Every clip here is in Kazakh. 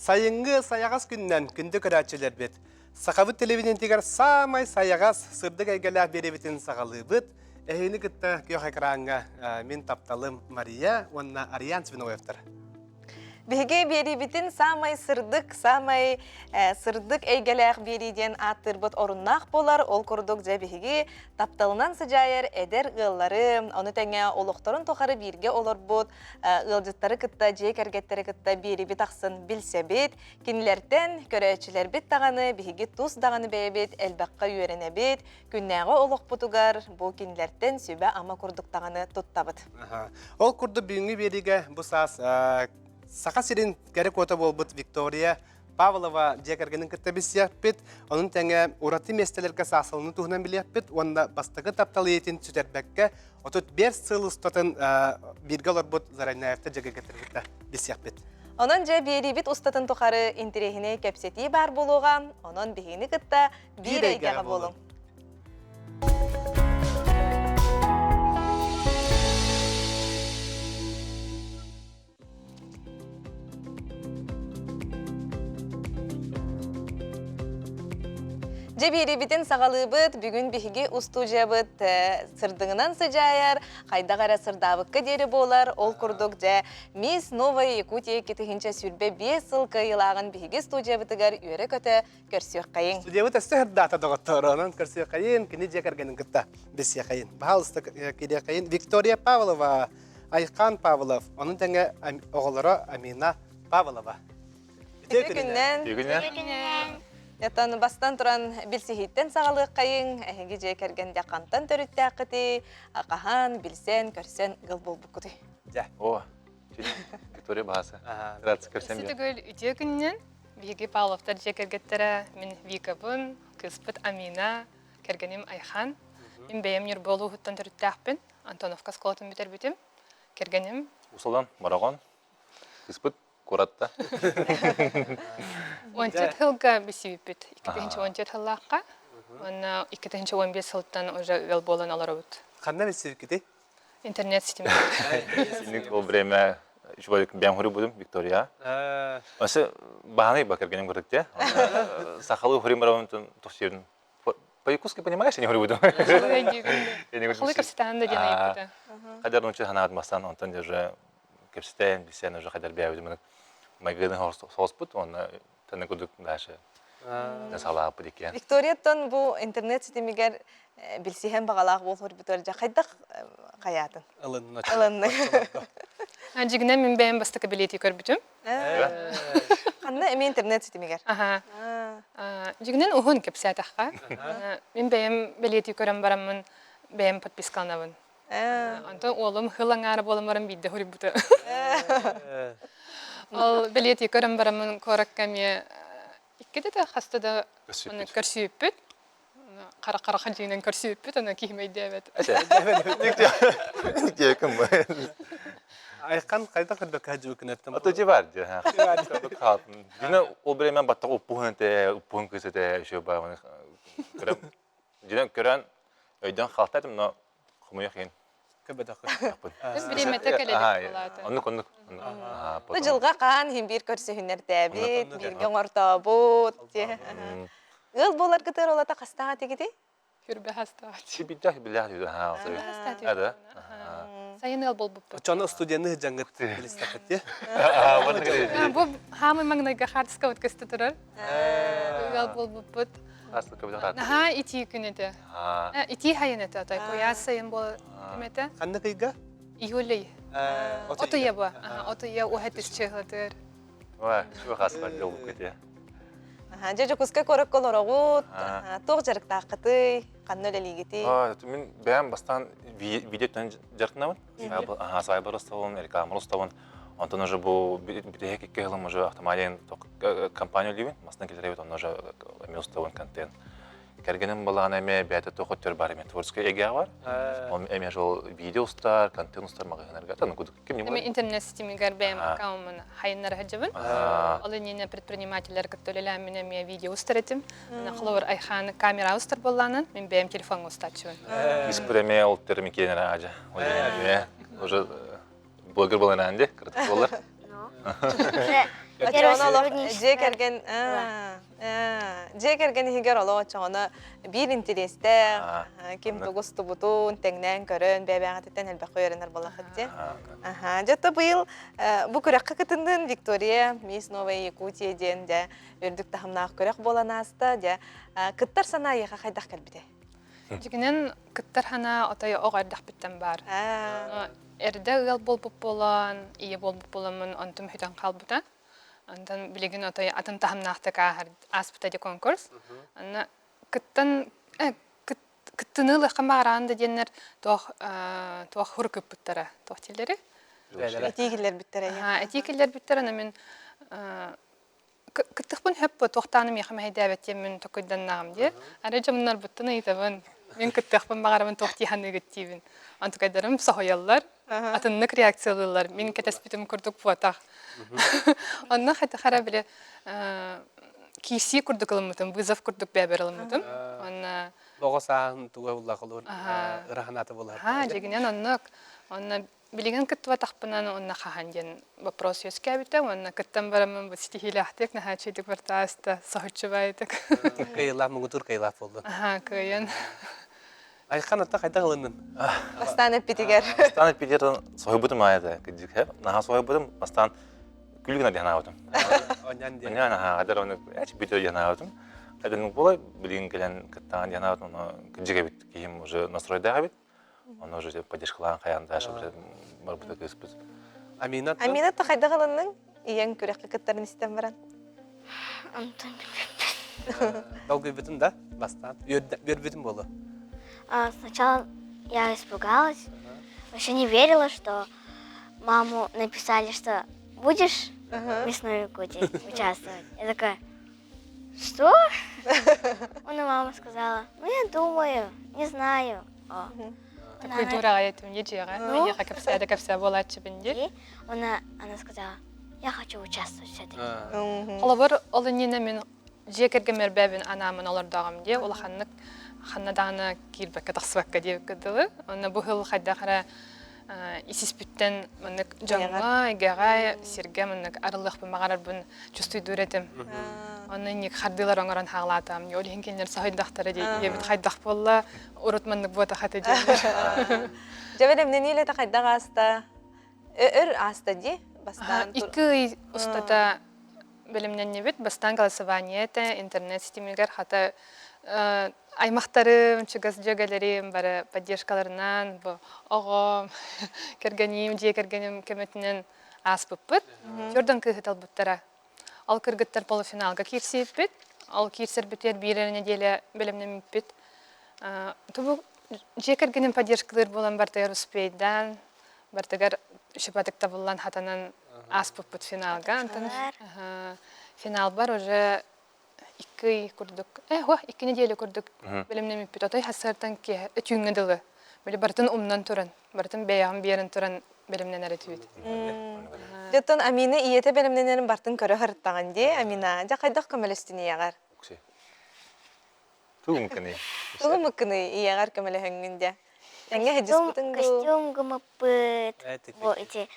Sayıngı sayağız gündən gündü körәтчеләр бит. Сахабыт телевидениятигәр самай sayağaz сырдык әйгәләр беребитин сагалыбыт. Әйне китә кыйга экранга мин тапталым Мария, онна Ариан Свиноевтер. Биге берибитин самай сырдык әйгәләр бериден аттырбыт орыннак болар, ол курдук жабиги тапталынан сыжайыр эдер гыллары, оны тәңе олуқторын тохары бирге олорбут, гылжыттары кытта, жек әргеттері кытта берибит ақсын білсебет, кинлерден көрәчілер бит тағаны, биги туз дағаны бәйбет, әлбаққа үйеріне бет, күннәғы олуқ бұтугар, бұл кинлерден сөбә ама курдук тағаны тұттабыт. Ол курду бүйінгі бериге бұсас Сақа сирин кәрі кота болбыт Виктория Павлова жекергенін кіттабіс яқпет, оның тәңе ураты местелерге сасылыны туғынан білі яқпет, онда бастығы тапталы етін сүтербәкке, отут бер сыл ұстатын бірге оларбыт Зарайнаевті жеге кетіргітті біз яқпет. Онын жа берибит ұстатын тұқары интерехіне кәпсеті бар болуға, оның бігіні кітта бір әйгеға болың. Жеберибитин сағалыбыт, бүгін бігі ұсту жабыт сырдыңынан сыжайар, қайдағара сырдабыққа дері болар, ол күрдік жа Мисс Новая Якутия кетігінші сүрбе 5 сыл қайылағын бігі студиябытыгар үйері көті көрсек қайын. Студиябыт әсті дата доғыттырынан көрсек қайын, кені жекергенін кітті бесе қайын. Бағалысты келе қайын. Виктория Павлова, Айқан Павлов, оның тәңе оғылары Амина Павлова. Ятан бастан туран билсихиттен сағалығы қайын, әйінгі жекергенде қантан төрітті ақыты, ақахан, білсен, көрсен, ғыл бол бұқыты. Жа. О, Виктория бағасы. Рация көрсен бе. Сітігіл үте күннен, Виги Павловтар жекергеттері, мен Викабын, Кыспыт Амина, кергенім Айхан. Мен бәйім ер болу ғыттан төрітті ақпен, Антоновка сколатын бітер бітім, кергенім. Усалдан, Марагон, Кыспыт, Куратта. Онтет хылға бесейіппет. 2-10 хыллаққа. Оны 2-15 хылттан уже ел болан алар өт. Қанда бесейіп кете? Интернет системі. Сенің ол время үшбайлық бәм хүрі будым, Виктория. Осы бағаны бақыргенім көрдікте. Сақалы хүрі маравымтын тұқсердің. По-якутски понимаешь, я не говорю будем. Хылы кірсетанында дена епті. Қадар нөчі ғана атмастан, онтан уже кірсетен, бісен уже қадар бәуді. Майгыдың соғыс бұд, оны тәні күдік дәші сала бұд екен. Викторияттан бұл интернет сетемегер білсейен бағалағы бол ғырбітөр жа қайдақ қаятын? Илынны. Жігінен мен бәйім бастықы білеті көрбітім. Қанна әме интернет сетемегер? Жігінен ұғын кепсәт аққа. Мен бәйім білеті көрім барамын, бәйім подпискалнавын. Антон олым хылан ары болым барам бейді ғырбіті. Ол білет екірім барамын көрік кәме иккеді де қастыда көрсейіппет. Қара-қара жеңнен көрсейіппет, оны кеймейді әбет. Никте кім ба? Айқан қайда қырды қәжі өкінеттім? Аты же бар же. Жіне ол біремен баттық ұппуын көсеті үші ба. Жіне көрін өйден қалтайдым, но құмыйық ең. Біреметі кәледік болады. Онық. Бұл жылға қан хембір көрсігінер дәбет, бірген орта бұд. Ғыл болар күтір олата қастаға тегеді? Хүрбе қастаға. Шибиджақ білях дейді. Сайын ел бол бұппы. Чоны студияны жаңғыт білістақыт, е? Бұл хамы маңнайға қартысқа өткісті тұрар. Ел бол бұппыт. Наха ити күнеті. Ити хайын еті. Қоя сайын бол кеметі. Қанды қиға? Июлей. Отуя ба. Отуя уәтіс чеғылдыр. Ой, шуы қасы бар жол бұп кете. Жежі күске көрік кол орағыт, тоқ жарық тақыты, қанны өлі лигеті. Мен бәйім бастан видеотын жарқынавын. Сайбар ұставын, рекламар ұставын. Онтан уже бұл бітеге кекелім уже автоматиян компания өлейбін. Масынан келеребет, он уже әме ұставын контент. Кәргенім болған әме бәйті тоқыттер бар әме творческая егеға бар. Әме жол видео ұстар, контент ұстар мағығынарға. Тәні күдік кем не бар? Әме интернет системегер бәйім аккаумын хайыннар әджібін. Олы нені предпринимателер күттөлелі әмен әме видео ұстар етім. Қылауыр айхан камера ұстар болғанын, мен бәйім телефон ұстар чуын. Кеспір әме ұлттыр мекенер ажа. Уже блогер болған әнде, кіртік болар. Очоғына олық сотрудничество. же керген же керген хигер олық очоғына бир интересте ким тугус тубутун теңнен көрөн бәбәңәтеттен әлбәқ өйренер болақытте. Жотта быйыл бу көрәккә кытындын Виктория Мисс Новая Якутия ден дә үрдүк тахымнақ көрәк боланаста дә кыттар сана яха хайдах кәлбите. Жигинен кыттар хана отай оғардақ біттен бар. Эрде ыл болбуп болан, ие болбуп боламын, онтум хүтен қалбыта. Онтан билеген отай атын тахымнақты кағар аспыта де конкурс. Анна кыттан кыттыны лыққан бағаранды денер тоқ хур көп бұттара, тоқ телдері. Этигиллер биттер. Этикелер биттер, ана мен кыттықпын хөп тоқтаным яқым әйдәбет мен тоқыйдан нағым де. Әрі жамынар бұттыны етабын. Мен кыттықпын бағарамын тоқтиханы геттейбін. Антықайдарым сахоялар, атыннық реакциялылар. Мен кәтәспетім күрдік бұатақ. Онна қайта қара біле кейси күрдік ылымытым, вызов күрдік бәбір ылымытым. Лоғысағын туға ұллақ олыр, ұраханаты болар. Жегінен онна билеген кыттыва тақпынан онна қахан ден вопрос өске әбітті. Онна кыттан барамын бұл стихилі ақтек, наға чейдік бір тааста сахытшы байтық. Кайылақ, мұңытыр кайылақ болды. Көйен. Айқан атта қайта ғылының? Бастан әппетігер. Бастан әппетігер сойы бұтым аяды. Наға сойы бұтым, бастан күлігін әді яна өтім. Онан де. Онан әдір оны әчі бүйті яна өтім. Әдінің болай, білген келен кіттаған яна өтім, оны күджіге біт, кейім уже настройдағы біт. Оны уже поддержкалаған қаянда ашы бар бұты көспіз. Аминат та қайда ғылының? Иен көрекке кіттарын істен баран? Антон білмеппін. Долгой бүтін да? Бастан. Бер бүтін болу. Сначала я испугалась, вообще не верила, что маму написали, что будешь в мясной Якутии участвовать. Я такая, что? Мама сказала, ну я думаю, не знаю. Такой дура этим не джера. Я капся была чебенде. И она сказала, я хочу участвовать все-таки. Олабыр олынена мен жекергемер бәбін анамын олардағым де, ол ханнадағына кирбәкке тақсыбәкке деп кеділі. Оны бұхыл қайдақыра исіспіттен мұнық жаңға, егеға, серге мұнық арылық бұл мағарар бұн жүсті дүретім. Оны нек қардылар оңыран хағылатам. Олеген кенлер сағайдақтары де, ебіт қайдақ болла, ұрыт мұнық бұта қаты деймір. Жабелем, ненейлі та қайдағы аста? Өр аста де? Икі ұстата білімнен не бет, бастан голосованиеті, интернет системегер, хата аймақтарым, чыгас жөгелерім, бары поддержкаларынан, оғым, кергенім, же кергенім көметінен ас бұппыт, жордан күйхет албыттара. Ал кіргіттер полуфиналға кирсейіп бет, ал кирсер бітер бірер неделе білімнен бет. Тұбы же кергенім поддержкалар болан бартығар ұспейдан, бартығар шипатықта болан хатанан ас бұппыт финалға. Финал бар, уже икки курдук. Икки неделе курдук. Билимнем бит отой хасартан ки өтүңгөдүлү. Били бартын умнан туран, бартын беягын берин туран билимнен эритүбүт. Жеттон Амина иете билимненерин бартын көрө харыттаган ди. Амина, жа кайдак көмөлөстүн иягар. Тугумкыны. Тугумкыны иягар көмөлөһөңгүндө. Эңге хеджиспутун Костюм гумапыт. Вот эти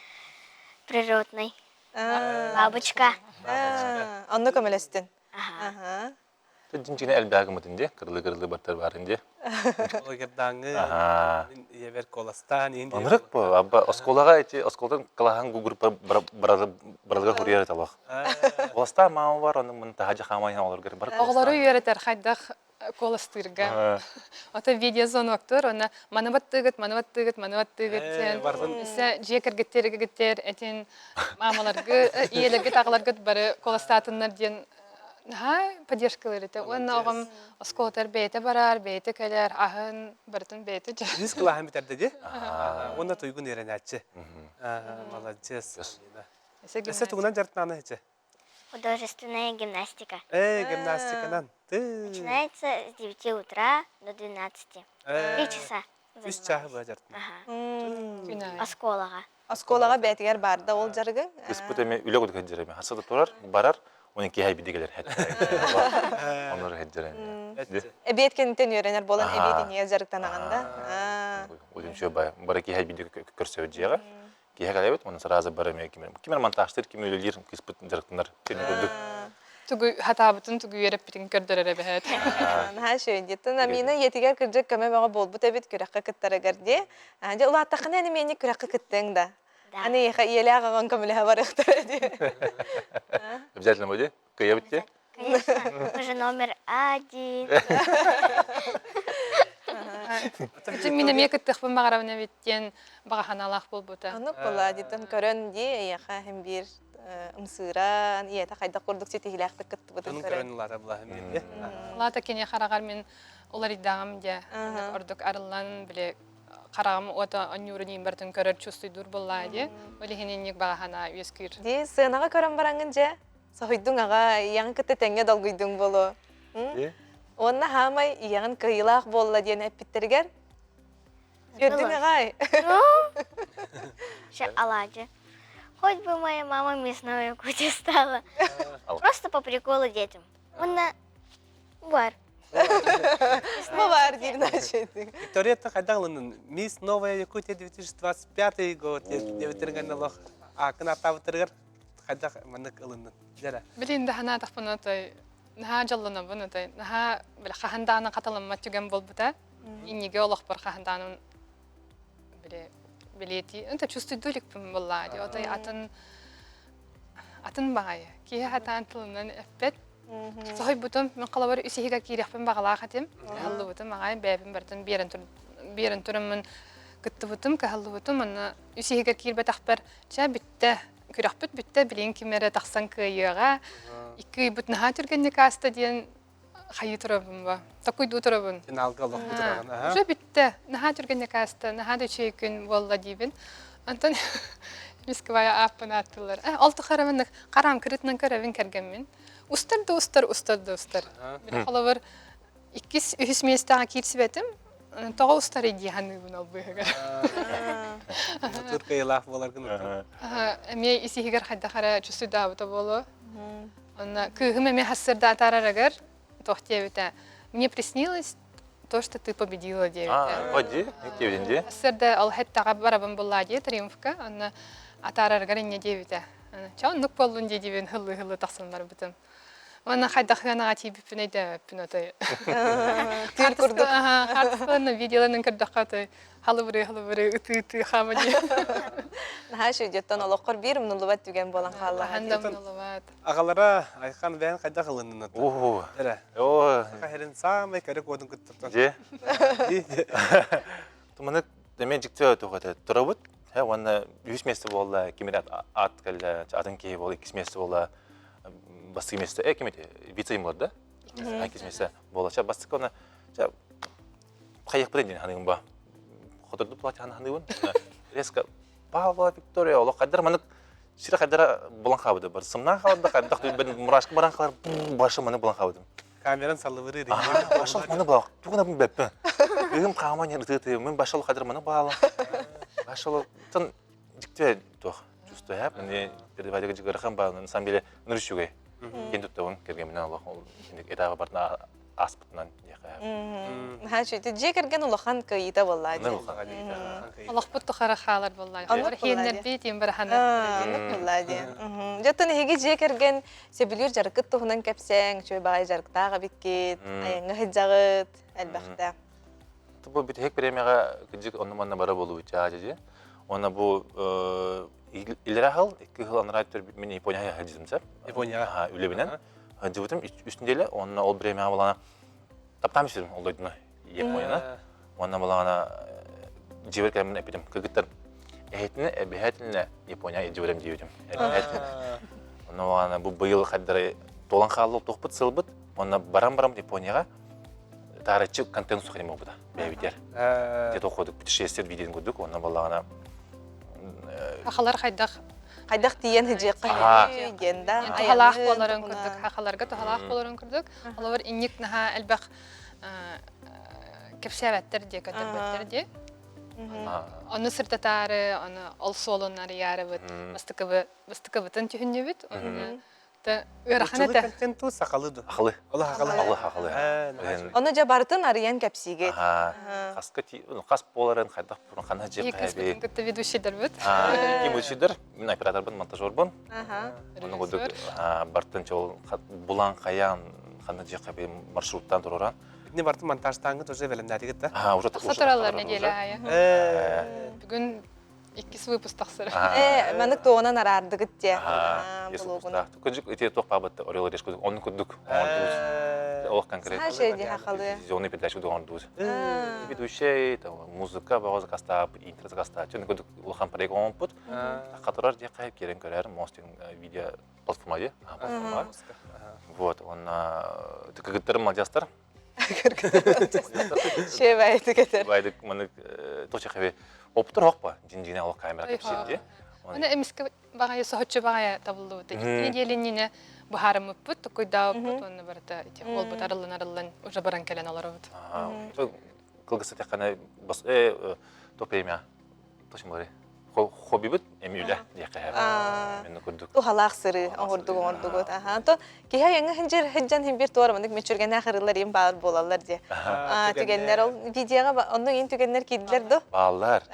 природный. Бабочка. Онну көмөлөстүн. Жинчине әлбәгі мұтынде, кырлы-кырлы бартар барынде. Олгердаңы, ебер коластан, енді... Онырық бұ, абба, осколаға әйте, осколдан қалаған гугур баралға хүрер табақ. Коластан мамы бар, оның мұны тағажы қамайын олар бар. Оғылары үйеретер қайдақ коластырға. Ота видеозонуактыр, оны манываттығыт, сен. Ісі жекергеттер, әтен мамаларғы, иелергі тағыларғы бары коластатынлар ден поддержкалар ете. Оны оғым осколатар бейті барар, бейті кәлер, ағын, бартын бейті жа. Жүз қылағын бітерді де? Оны тұйгын ерен әтші. Молодец. Әсі тұғынан жартынаны әтші? Художественная гимнастика. Гимнастиканан. Начинается с 9 утра до 12. 3 часа. 3 чағы бұл жартына. Осколаға. Осколаға бәйтігер барды ол жарғы? Үспіт әме үлі көді кәддереме. Хасады тұрар, барар, оның кей хайбедегелер әтті. Онлары кәддерен. Әбеткенітен үйренер болан әбеті не жарықтан ағанда? Олым шөй бай. Бары кей хайбедегі көрсеу жеға. Кие галебет, оны сразу бараме кимер монтажтыр, кимер үлелер киспит жарыктындар. Сени көрдүк. Тугу хатабытын тугу ереп битин көрдөрөр бэhet. Наха шөйдеттен амина етигер кыржык көмө бага болбут эбит күрәккә кыттарыгар ди. Анже ула тахны әни мени күрәккә кыттың да. Да. Аны еле аган көмөле бар ихтар ди. Обязательно будет? Каябытте? Конечно, мы же номер 1. Мине мекеттих багаравна биттен багаханалах болбута. Аны була дитен көрөн ди яха һәм бир умсыран ията кайда курдук сетигиләкте кытты бутын Onun көрөн. körünler abla hem de. Лата кене харагар мен олар иддагам де ордук арылан биле карагам ота анюрын бертен көрөр чувствуйдур болла де. Оле хененник багахана үескүр. Ди сынага көрөн бараңын же. Сохойдуң ага яң кытты теңге долгуйдуң боло. Онна хамай яң кыйлак болла диен эпиттергер. Көрдүң агай. Сейчас оладьи. Хоть бы моя мама мясную кутю стала. Просто по приколу детям. Она бар. Бабар дирна шейтик. Виктория кайда алынын? Мисс Новая Якутия 2025 год. Девитерген лох. Акына тавтыргар кайда мынык алынын. Жара. Билин да хана тахпанатай наха жаллана бунатай наха бил хахандана каталам матюгам болбута. Инниге олох бар хаханданын биле билети. Энте чувствуйдулик пим боллади. Отай атын багай. Ки хатан тылынан эппет. Сохой бутум мен калабар үсиһиге кирехпин багалаа хатим. Халлы бутум агай бэбин бертен берен турымын кытты бутум кахаллы бутум аны үсиһиге кирбе тахпар ча битте күрәхпит битте билин кимере тахсан кыйыга. Икки бутнаха түргенне каста диен хайы турабын ба. Такой ду турабын. Финалга лох бутураган. Уже битте наха түргенне каста наха да чейкүн болла дибин. Антон мисквая аппанаттылар. Алты харамын карам киритнен көрөбүн кергенмен. Устар. Бир халавар 2-3 местага кирсибетим. Тога устар иди ханыбын албыгар. Türkiye laf bolar gını. Эме исихигер хадда хара чусуда бута боло. Она кыгым эме хассырда тарарагар тохтебита. Мне приснилось то, что ты победила, девита. Поди, никевинде. Хассырда ал хаттага барабын болла ди триумфка. Она атарарагар ине девита. Чаун нук болун ди дивен хылы тахсанлар бутым. Она хайда хана тиби пинеде пинотай. Тир курдук. Хартфаны видеоларын кырдакаты. Халыбыры үтү хамади. Наха шөйдеттен олоққор бир мнулубат түген болан халла. Хандам нулават. Ağalara aykan ben kayda kılının. О, Jara. о, Kaherin samay kare kodun kıttı. же. Туманы демен жиктөө тогото турабыт. Ха ванна 100 месте болла, кимер ат келе, атын кей болла, 2 месте болла. Басты месте, кимет вицеймлар да? 2 месте болача басты она. Жа каяк брендин ханым ба. Хотурду платя ханыбын. Резко Павла Виктория оло кадыр маны сира кадыр булан хабыды бар. Сымнан хабыды кадыр ben мурашкы баран калар башы маны булан хабыды. Kameran sallıvırı. Башы маны булан. Тугана бун беппе. Игим кагаман ыртыты, мен башалы кадыр маны баала. Башалы тын дикте тох. Чувствуя, мен передавайдыгы жыгырхан ба, на самом деле нырышугай. Кендуттабын кергенмен Аллах ол этага бартына аспытынан яка. Наха шөйді же керген улахан кыйыта болла ди. Аллах бутту хара халар болла. Анлык Хиеннер болла, бит ем бар хана. Анлык болла ди. Жаттан хеги же керген себилер жаркыт тухунан кепсең, чөй багай жарктага биккет, аяңы хиджагыт, әлбәхтә. Бу бит хек премияга кыжык онноманна бара болуу жаажы. Она бу илрахал 2 жыл анрайтер мен Японияга хажыдым сап. Япония. Үлебинен. Хажыбытым үстүндөле онна ол премия балана таптамышым ол дойдуна Японияна. Онна балана жибер кемин эпидем. Кыгыттар эхетине эбехетине Япония жиберем дийдим. Онна балана бу быйыл хаддары толан халып токпут сылбыт. Онна барам Японияга тарачы контент сухарим болбуда. Бебитер. Где-то ходuk путешествие видео көрдүк. Онна балана Хахалар хайдах. Хайдах тиен хиджи Ага. кыйген да. Халах боларын көрдүк. Хахаларга халах боларын көрдүк. Алар инник наха албах кепсәбәттер ди, катырбәттер ди. Аны сыртатары, аны алсолоннары яры бит. Бастыкыбытын түһүнне бит. Аны Та ырахан Учулы эте. контенту сақалыды. Ақылы. Ол ақылы. Ақылы. Ә, Оны жа бартын арыян кәпсиге. Қасқа қас боларын қайдақ бұрын қана жеп Екі қайбе. спутник кытта ведущийдер бит. Кем өшідір, мен операторбын, монтажербын. Оны көдік бартын жол бұлан қаян қана жеп қайбе маршруттан тұрыран. не бартын монтажтаңы тоже велендәді кетті. Уже Сатыралар неделе ая. Бүгін 2 выпуск тақсыр. Мәнік тоғынан арарды гітте. Күнжік өте тоқпа бітті, орел решкі, оны күдік. Олық конкретно. Ха жерде хақалы. Телевизионный передачу доғын дұз. Ведущий, музыка, бағыз қаста, интернет қаста. Чөні күдік ұлған проект оңын бұд. Қатырар де қайып керен көрер, мостин видео платформа де. Вот, он күгіттері мадиястар. Ше бәйті кетер. Байды мұны тоқша қабе опытыр оқ жин-жине олық камера көпсетте. Оны эмиске багая сохотчу багая табылды бут. Неделенне бахарым бут, койда бут, оны барта ол бут арылын уже баран келен алар бут. Кылгысы текана бас то премия. Точно говори. Хобби бут эмюле дияқай. Мен көрдік. Тухалақ сыры, оңырдық. То кейа яңы хинжан хинбир туар мындық мечурген ақырылар ем бағыр болалар де. Түгенлер ол видеоға, оның ең түгенлер кейділер до? Балалар.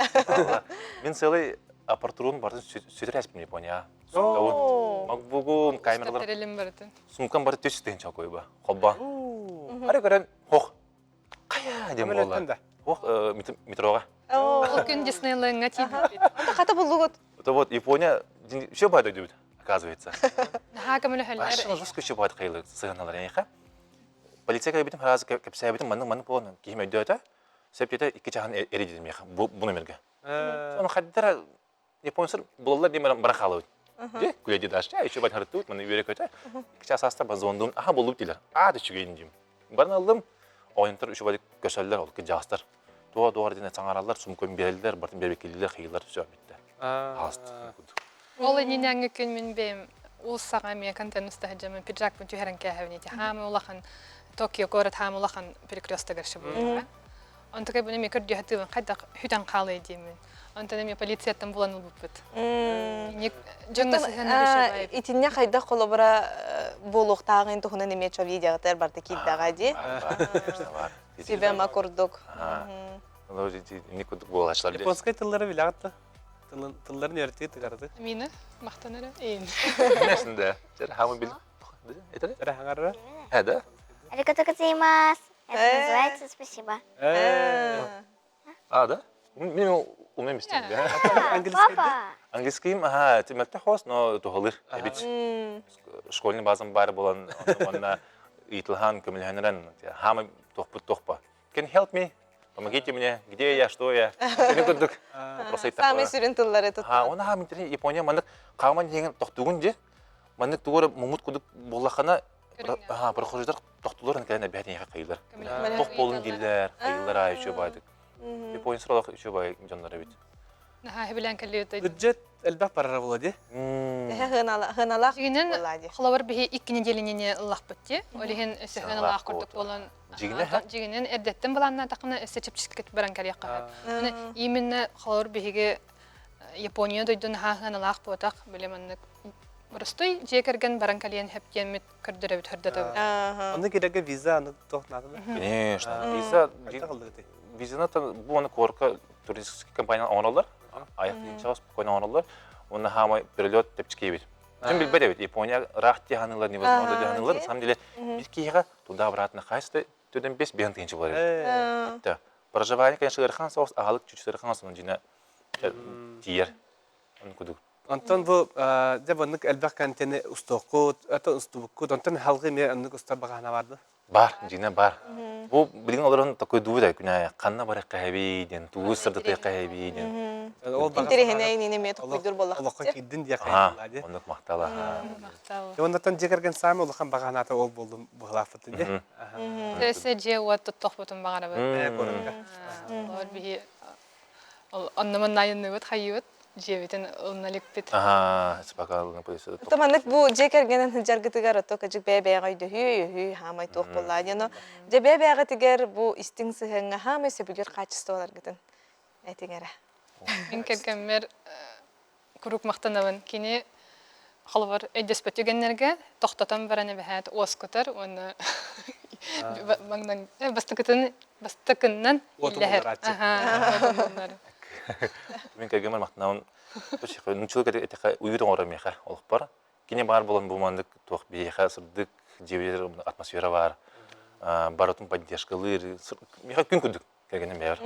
Мен сылы апартурун бардың сөйтер әспін Япония. Макбугум камералар. Терелим бартын. Сумкам бары төстен чакой ба. Хобба. Аре көрен хох. Кая дем болар. Хох метроға. Ол күн Диснейлендға тиді. Қата бұлды Это вот Япония все байды дебют, оказывается. Наха камылы хәлләр. Ашыгы жусты все байды қайлы сығаналар яныха. Полиция кабитім харазы кәпсәбітім маны болуын кейім өйді сәптеті 2 жағын әреді демейха бұл номерге. Оны қаддара японсыр бұлалар демерін бірақ қалы өт. Күледі даш, еще байды харытты өт, маны үйрек өті. 2 жас аста базуындым, аха болу өттелер. Ады чүгейін дейм. Барын алдым, ойынтыр үші байды көсәлілер ол жастар. Doğru dine çağırırlar, sumkun verirler, bartın berbekliler, xeyirler söhbetdə. Hast. Ол ненәңгі күн мен бейм, ол саға мен контент ұстағыжамын, пиджак бұн түйерін кәхәвінеті. Хамы олақан, Токио город хамы олақан перекрестті көрші болды. Онтықай бұны мен көрді өтівін, қайдақ хүтен қалы едеймін. Онтаны мен полицияттан боланыл бұппыт. Жоңна сығаны біші байып. Итінне қайдақ қолы бұра болуқтағын тұхынан еме чо видеоғытар барды кейдіға де. Себе макурдук. Не күдік бол ачлар. Японскай тыллары білағытты. Тылларын өртіге тығарды. Мені мақтаныры? Ең. Нәсінде? Жәрі хамы білді? Әрі хаңарыра? Әді? Арикато гозаимасу. Это называется спасибо. Да? Мен умем істейм. Папа. Английскийм, темәлті хос, но тұғылыр. Школьный базам бары болан, онна итілхан көмілхенерен, хамы тоқпа. Can you help me? Помогите мне, где я, что я? Самый сүрін тыллары тұтты. Оны хам интернет Япония мандық қағыман деген тоқтуғын же, мандық туғыры мұмыт күдік болақана прохождар тоқтуларын кәліне бәтіне қайылдар. Тоқ болын келдер, қайылдар ай үші байдық. Япония сұралық үші бай жанлары бет. Наха хебілен кәлі өтті. Бюджет әлбәқ барара болады. Хыналақ Жигінен болады. қолауыр бігі 2 неделініне ұлақ бітті. Олеген өсі хыналақ күрдік болан. Жигінен әрдеттен баланна тақына өсі чепчіскет баран кәлек қағып. Именно қолауыр бігі Япония дойдың хыналақ болатақ білемінік. Бұрыстой жекерген баран кәлейін хептен көрдірі өт хүрдеді. Оны керегі виза, оны тоқтынады ма? Конечно. Визаны бұл оны корқа туристический компания оңыралар. Аяқтың чағыз қойна оңыралар. Оны хамай перелет тепчікей бет. Мен білбеді бет. Япония рахт дегенілер, невозможно дегенілер. На самом деле, бір кейіға туда обратно қайсты төден 5 бен тегенші болар. Проживание, конечно, ырхан соғыз, ағалық чүчісі ырхан соғыз, жіне тиер. Оны күдік. Онтон бұл, деп онық әлбәқ кәнтені ұстоққыд, әті ұстубыққыд, онтон халғы ме онық ұстар бағана барды? Бар, жіне бар. Бұл білген оларын такой дуыда, күнә қанна бары қайбейден, туғыз сырдытай қайбейден. Интерехіне әйніне мет ұқпайдыр болақ. Олыққа кейдін де қайбейді. Онық мақтала. Ондаттан жекерген сами олыққан бағанаты ол болды бұғылақ фыты. Өсі же уатты тоқ бұтын бағара бұд. Олар бігі оннымын найынны бұд, қайы бұд. Жебетін ұлналік бет. Спақалының полисияда тоқ. Таманық бұл жекергенін жаргытыгар отто кәжік бәй-бәйға үйді хүй хамай тоқ болады. Же бәй-бәйға тігер бұл істің сығыңа хамай сөбілер қачысты олар гітін. Әтігері. Мен кәлкәммер күрік мақтанабын. Кені Халвар эдеспетигеннерге тохтатан бараны бәһәт оскутар, оны бастыкыннан Отомолар ачы. Мен кәгемер мақтанауын нүчілі кәді әтеқа үйірін ора меха олық бар. Кене бар болан бұлмандық тоқ бейеха сұрдық, жебелер атмосфера бар. Барытын поддержкалыр. Меха күн күндік кәгенен бәр.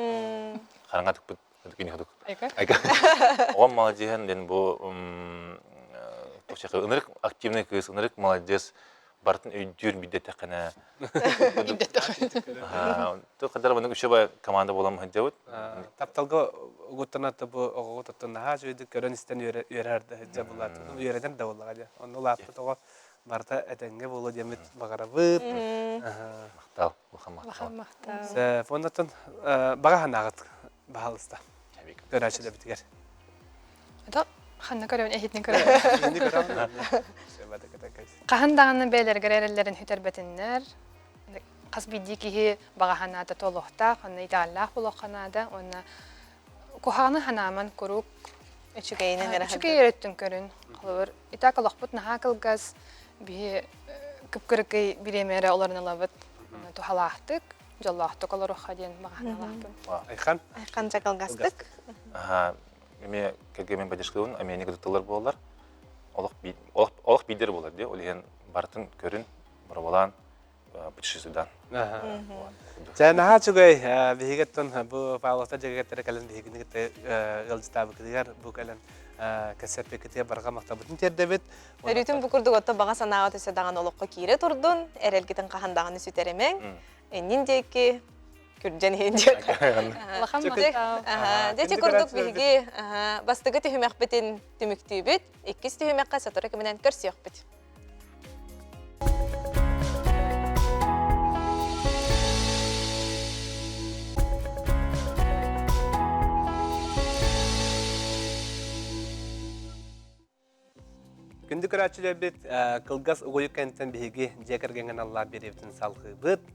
Қараңа түк бүт күн күндік. Айка. Оған молодежен, ден бұл ынырық активный кыз, ынырық молодец. Бартын өйдер бидетті қана. Қадар бұның үші бай команда болам хәддеуіт. Тапталға ұғыттанатты бұл ұғыттатын наға жөйді көрін істен үйерәрді хәдде болады. Үйерәден де болаға. Оны лапты тоға барта әтәңге болу демет бағара бұд. Мақтал, бұлхан мақтал. Фондатын баға ханағыт бағалыста. Көрәші де бітігер. Ханна көрәуін әхетіне көрәуін. Қаһандағаны бәйлергер әрелерін хүтербетіннер. Қас бидді кейі бағаханада толуқтақ, оны идеаллақ болуқанада, оны кухағаны ханаман көрук. Үчігей ереттін көрін. Итак олықпыт наға кылгаз бі күпкірікей біремері оларын алабыт. Тухалақтық, жоллақтық олар ұққа дейін бағаханалақпын. Айқан жақалғастық. Мен кәгемен бәдешкілуін, әмені күдіктілер болалар. Олық бидер болар, де, олеген бартын көрін, бұрабалан, путешествидан. Наға чүгай бігеттен бұл пағылықта жегеттері кәлін бігінігітті ғылдыстабы кедігер бұл кәлін кәсерпе кітіге барға мақтабытын тердебет. Өрітін бұкырдық отта баға санаға төседаған олыққа кейре тұрдың, әрелгетін қағандағаны сүтеремен. Әнін дейкі күрден хендер. Лахан мақтал. Дети күрдік бігі бастығы түйімек бітін түміктүй біт, еккіз түйімекқа сатыры көмінен көрсі өқ біт. Күнді көрәтшілер біт қылғас ұғойы кәнттен бігі жекіргенген Алла беребетін салғы бұд.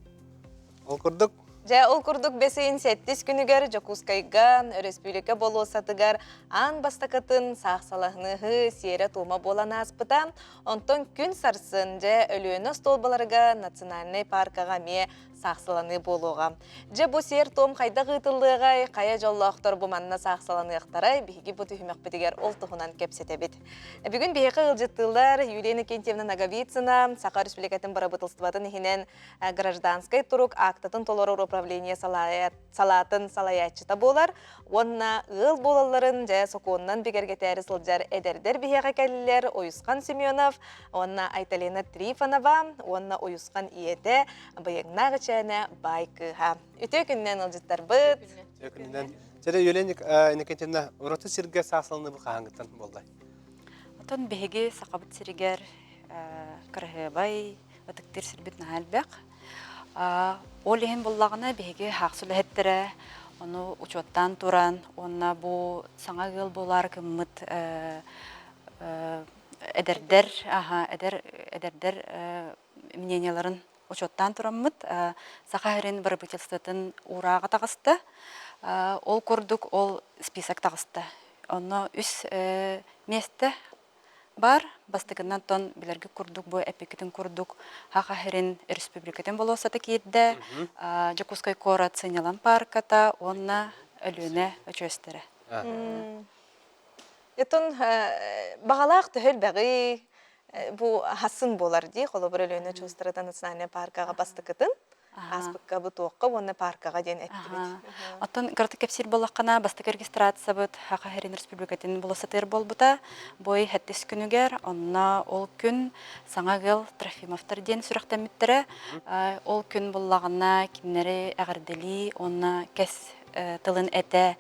Ол күрдік? Жа ол күрдік бәсейін сәттіс күнігер Жокускайға, республика болу сатығар аң бастақытын сақсалағынығы сері тума болан аспыта. Онтон күн сарсын жа өліөні столбаларға национальный паркаға ме сақсаланы болуға. Жа бұл сер том қайда ғытылыға, қая жоллақтар бұманына сақсаланы ықтарай, бігі бұты хүмек бітігер ол тұғынан кепсеті біт. Бүгін бейқі ғылжыттылар Юлия Кентьевна Наговицына, Сақа Республикатын барабытылстыватын ехінен гражданскай тұрук актатын толору управление салатын салаятчыта болар. Онна ыл болаларын жа соқуыннан бігерге тәрі сылжар әдердер бейеға кәлілер Ойысқан Семенов, онна Айталина Трифонова, онна Ойысқан иеті бұйыңнағы чәне байкыға. Үте күннен ұлжыттар бұд. Жәрі Юлия Кентьевна, ұраты сирге сақсалыны бұл қағаңғыттан болды? Отон беге сақабыт сиргер кірғыбай, өтіктер сірбет нәлбәқ. Ол ехін болағына беге хақсылы әттірі, оны учоттан туран, оны бұл саңа ғыл болар кімміт әдердер мненияларын учоттан тураммыт, сақағырын бір бітелстатын ұраға тағысты, ол көрдік, ол список тағысты. Оны үс месті бар, бастығынан тон білерге күрдік, бой әпекетін күрдік, хақағырын республикатын болу саты кейді, Жокускай қора цинялан парката, оны өліне өчөстері. Етін бағалақ түхіл бәғі бұл хасын болар дей, қолы бір өліне өчөстірді национальный паркаға бастықытын. Аспыққа бұт оққа, оны паркаға ден әтті біт. Оттан ғырты кәпсер болаққана бастық регистрация бұд, Хақағырын республикатын боласатыр бол бұта, бой әттес күнігер, онына ол күн саңағыл Трофимовтар ден сүріқтен мүттірі, ол күн болағына кемнері әғірділі, онына кәс тылын әті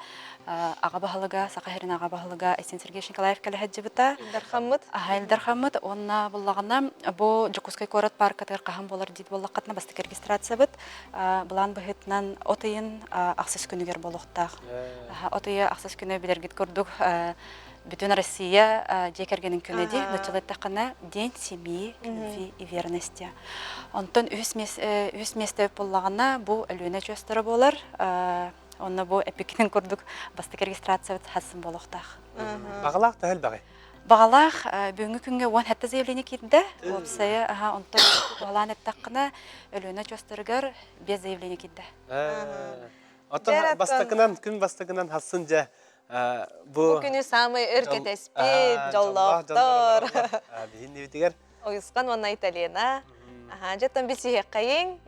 аға бағылыға, Сақағырын аға бағылыға Әсен Сергей Николаев кәлі әджі бұта. Илдархамыд, онына болағына бұл Жокускай корот паркатыр қағын болар дейді болаққатына бастық регистрация бұд. Бұлан бұғытынан отайын ақсыз күнігер болуқтақ. Отайы ақсыз күні білергет көрдік. Бүтін Россия жекергенің күні де, нүтчілеттіқына ден семьи, любви и верности. Онтон үс месті болағына бұл өліне жөстірі болар. Онна бұл әпекінің көрдік бастық регистрация хасын болуқтақ. Бағалақ тәхіл бағай? Бағалақ бүгінгі күнге он хәтті заявление кирді. Опсая, онтан бағалан әттаққына өліні жостырығар без заявление кирді. Отон бастакынан, күн бастакынан хасын жа Бу күнү самый өркөтеспит, жоллоктор. Бейін небетігер? Ойысқан онна италияна. Жаттан білсі қайын,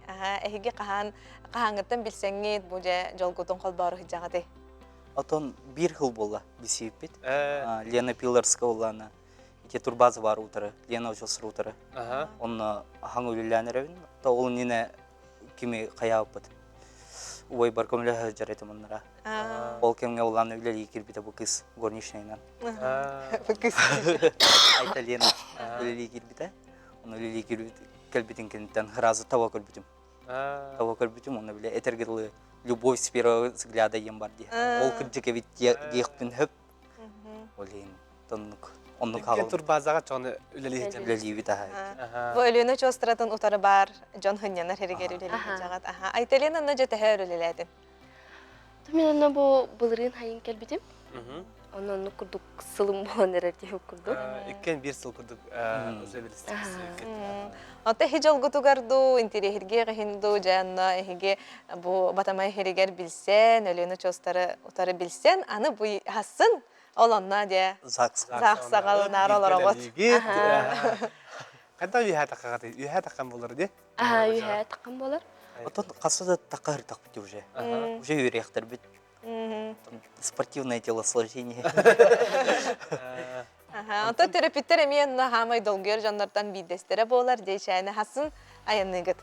әйге қағаңыттан білсеңет бұл жолгутын қолбары хиджағады. Отон bir yıl bolla bisipit. Lena Pilarska olana. İki turbazı var utarı. Lena hocası utarı. Onu hangi ülkelerine ta onun yine kimi kayapıt. Uy barkamla hajaretim onlara. Ol kimge olan ülkeleri kirbite bu kız gornişneyden. Bu kız. İtalyan ülkeleri kirbite. Onu ülkeleri kirbite. Kalbitin kentten hırazı tava kalbitim. Tava kalbitim onu bile etergeli. Любовь с первого взгляда ем барди. Ол кырдыка вит ехпин хөп. Олин тоннук. Оннук Кен хагыл. турбазаға чоны үлелі етем. Лели вит ахай. Бу өлүнө чостыратын утары бар, Джон Хынянар херигер үлелі хиджағат. Айталияна на жете хәр үлеләдин. Мен аны бу былырын хайын келбидим. Onu kurduk sılım bolan ererdi kurduk. Иккен bir сыл күрдік өзебілістік. Онта хижол гутугарду, интере хирге хинду, жанна хиге бу батамай хиригер билсен, өлүнө чостары утары билсен, аны бу хасын олонна де саксагал наралар бот. Кандай үйә таққағаты? Үйә таққан болар де? Үйә таққан болар. Отон қасыда таққар тақпыт уже. Уже үйректер бит. Спортивное телосложение. Онта терапевттер эмен хамай долгер жаннардан бидестере болар дейшәне хасын аянныгыт.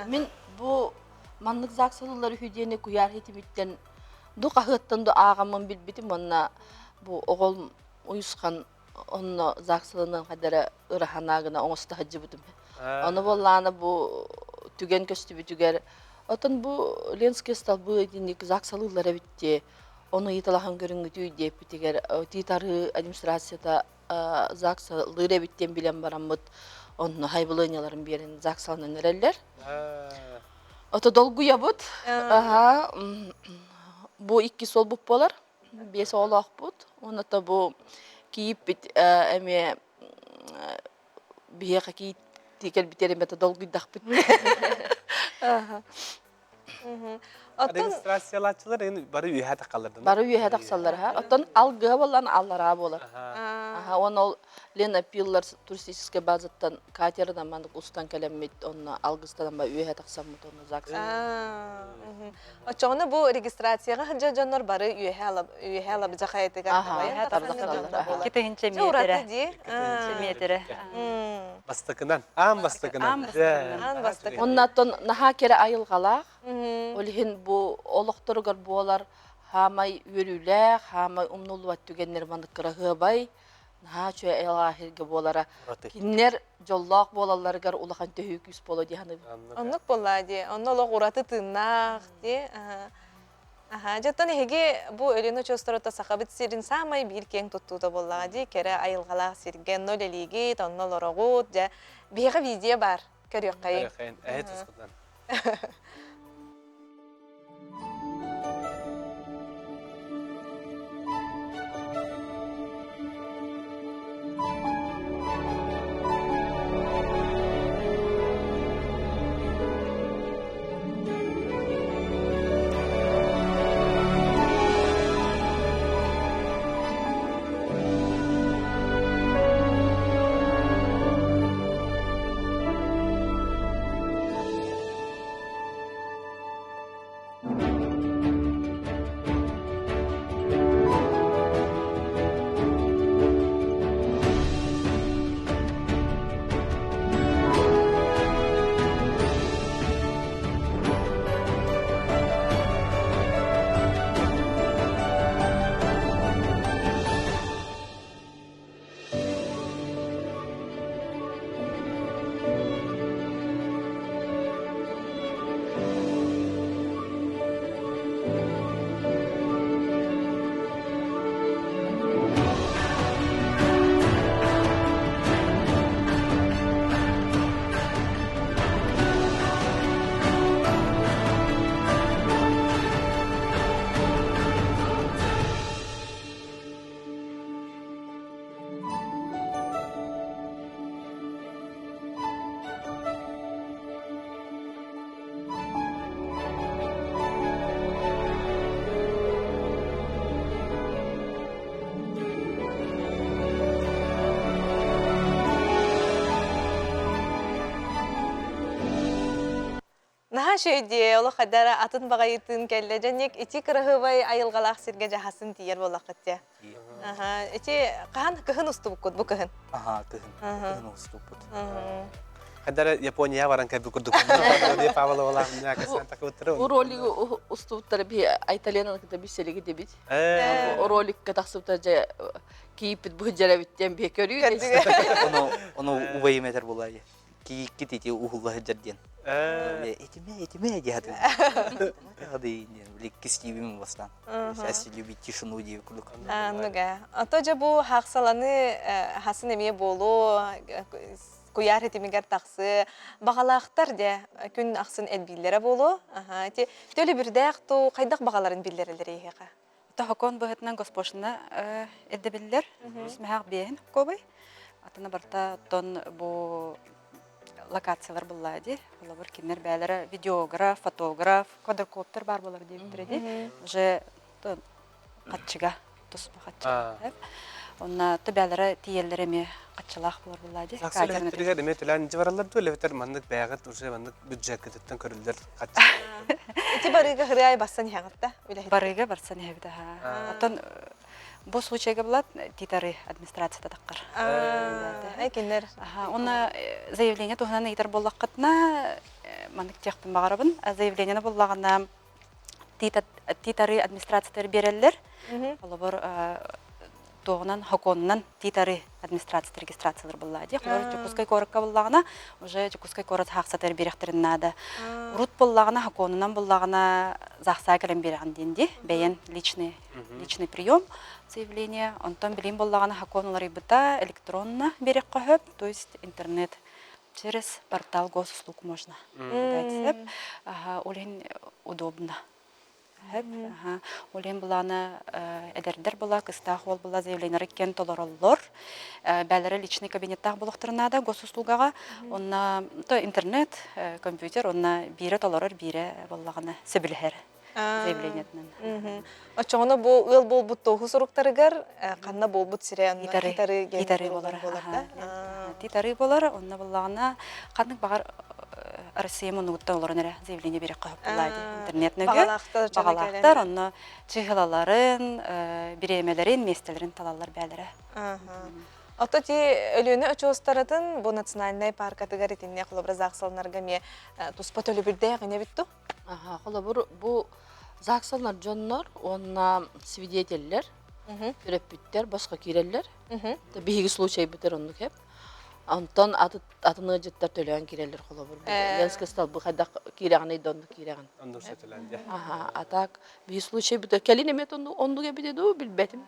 Мен бу манлык заксалылар хүдене куяр хитимиттен ду кахыттан ду агамын билбитим онна бу огол уйускан онно заксалынан хадара ыраханагына оңоста хаджыбытым. Оны болланы бу түген көстүбү түгер. Отон бу Ленский стал бу единик заксалылар битте. Onu yıtalahan görüngütü deyip bitiger. Titarı administrasiyada zaksalıra bitten bilen baramıt. Onu haybalınyaların bir yerin zaksalına nereller. Ota dolgu yabıt. Bu iki sol bu bolar. Bir sol akbut. Onu da bu kiyip bit eme bir yaka kiyip tikel biterim beta dolgu dakbit. Registrasiyalatçılar bari üye taqalırdı. Bari üye taqsallar ha. Otan algı bolan allara bolar. Onu Lena Pillar turistik bazattan Kater'dan mandık ustan kelemet onu algıstan ba üye taqsamut onu zaksa. Oçoğuna bu registrasiyaga hınca canlar bari üye alab zakayete Kita hince miyetere. Bastakınan, an bastakınan. Ondan naha kere ayılgalaq. Olihin bu oloqtorgar bolar hamay yürüle, hamay umnulvat tügenler mandık kırahıbay. Naha çöy elahirge bolara. Kinler jollaq bolallargar ulaqan töhük yüz bolo diyanı. Onluk bolla di, onluk uratı tırnaq di. Jattan hege bu ölünü çöstöröta sakabit sirin samay bir keng tuttu da bolla di. Kere ayılgalaq sirgen nol eligi, tonnol orogut. Bihe viziye bar, körüyor kayın. Evet, uskudan. шөйде, олы қадара атын бағайытын кәлі, жәнек ити кіріғывай айылғалақ сірге жағасын тиер болақ қытте. Ити қаған кіхін ұсты бұққыд, бұл кіхін? Ага, кыһын уступут. Кадара Япония баран кәбі күрдік. Павла олағын әкесен тақы өттірі. У ролик уступтар би айталиянын кыта биселиги дебит. У роликка тақсыптар жа кийипит бу жарабиттен бе көрүү. Onu ubay meter bulay. Ki kititi uhullah jaddian. Этиме дяду. Hadi били кистибим бастан. Сейчас любит тишину дип күлүк. Нуга. Ато жа бу хақсаланы хасын эмие болу, куяр хетимигер тақсы, бағалақтар де күн ақсын әлбейлері болу. Төлі бірдәқ ту қайдақ бағаларын білдерілер егеға? Тахакон быһытынан госпошына эдебиллер, үсмәһәк бейін көбай. Атына барта тон бу локациялар буллады. Булар кинер бәләре видеограф, фотограф, квадрокоптер бар булар дип тирәде. Уже тон катчыга, тоспа катчыга. Онна төбәләре тиелләреме катчылак булар буллады. Аксалар тирәгә демә тәлән җибаралар дулы ветер маннык бәгат уже маннык бюджет кеттен көрүлдер катчы. Ити барыга хырай бассан ягытта. Барыга барсан ягытта. Атан бу случайга булат титары администрацияда таккар. Ай кинер. Онна заявление тухнаны итар боллакытна маннык техпин багарабын. Заявлениене боллаганда титары администрациялар береллер. Алар тоғынан хаконнан титары администрация регистрациялар буллады. Хлор Жукускай коракка буллагына уже Жукускай корат хаксатар беректерин нада. Урут буллагына хаконнан буллагына захса келен берген динди. Бәян личный прием заявление. Онтон билим буллагына хаконлары бита электронно берек кахып, то есть интернет через портал госуслуг можно. Олен удобно. Олен буланы эдердер була, кыстах ол була заявление кен толороллор. Бәләре личный кабинеттах булыктырнада госуслугага. Онна то интернет, компьютер, онна бире толорор бире буллагына сөбүлһәр заявлениятнан. Очоңна бу ыл болбут тогу суруктарыгар, канна болбут сире титары болар. Титары болар, онна буллагына каннык багар Россия монуттан оларына заявление берек кахып булайды. Интернетнеге багалактар, онна чыгылаларын, биремелерин, местелерин талалар бәләре. Ото ти өлүнө очостаратын бу национальный парк атыгаритинне кулабыр заксалнарга ме туспа төлө бирде гыне битту. Кулабыр бу заксалнар жоннор, онна свидетельлер, көрөпүттер, башка киреллер. Биги случай битер онну кеп. Антон атыны жыттар төлөгөн кирелер кулабыр. Ленский стал бу хадак киреганы донду киреган. Онду сөтөләнде. Атак биги случай битер. Келине мет онду кебиде билбетим.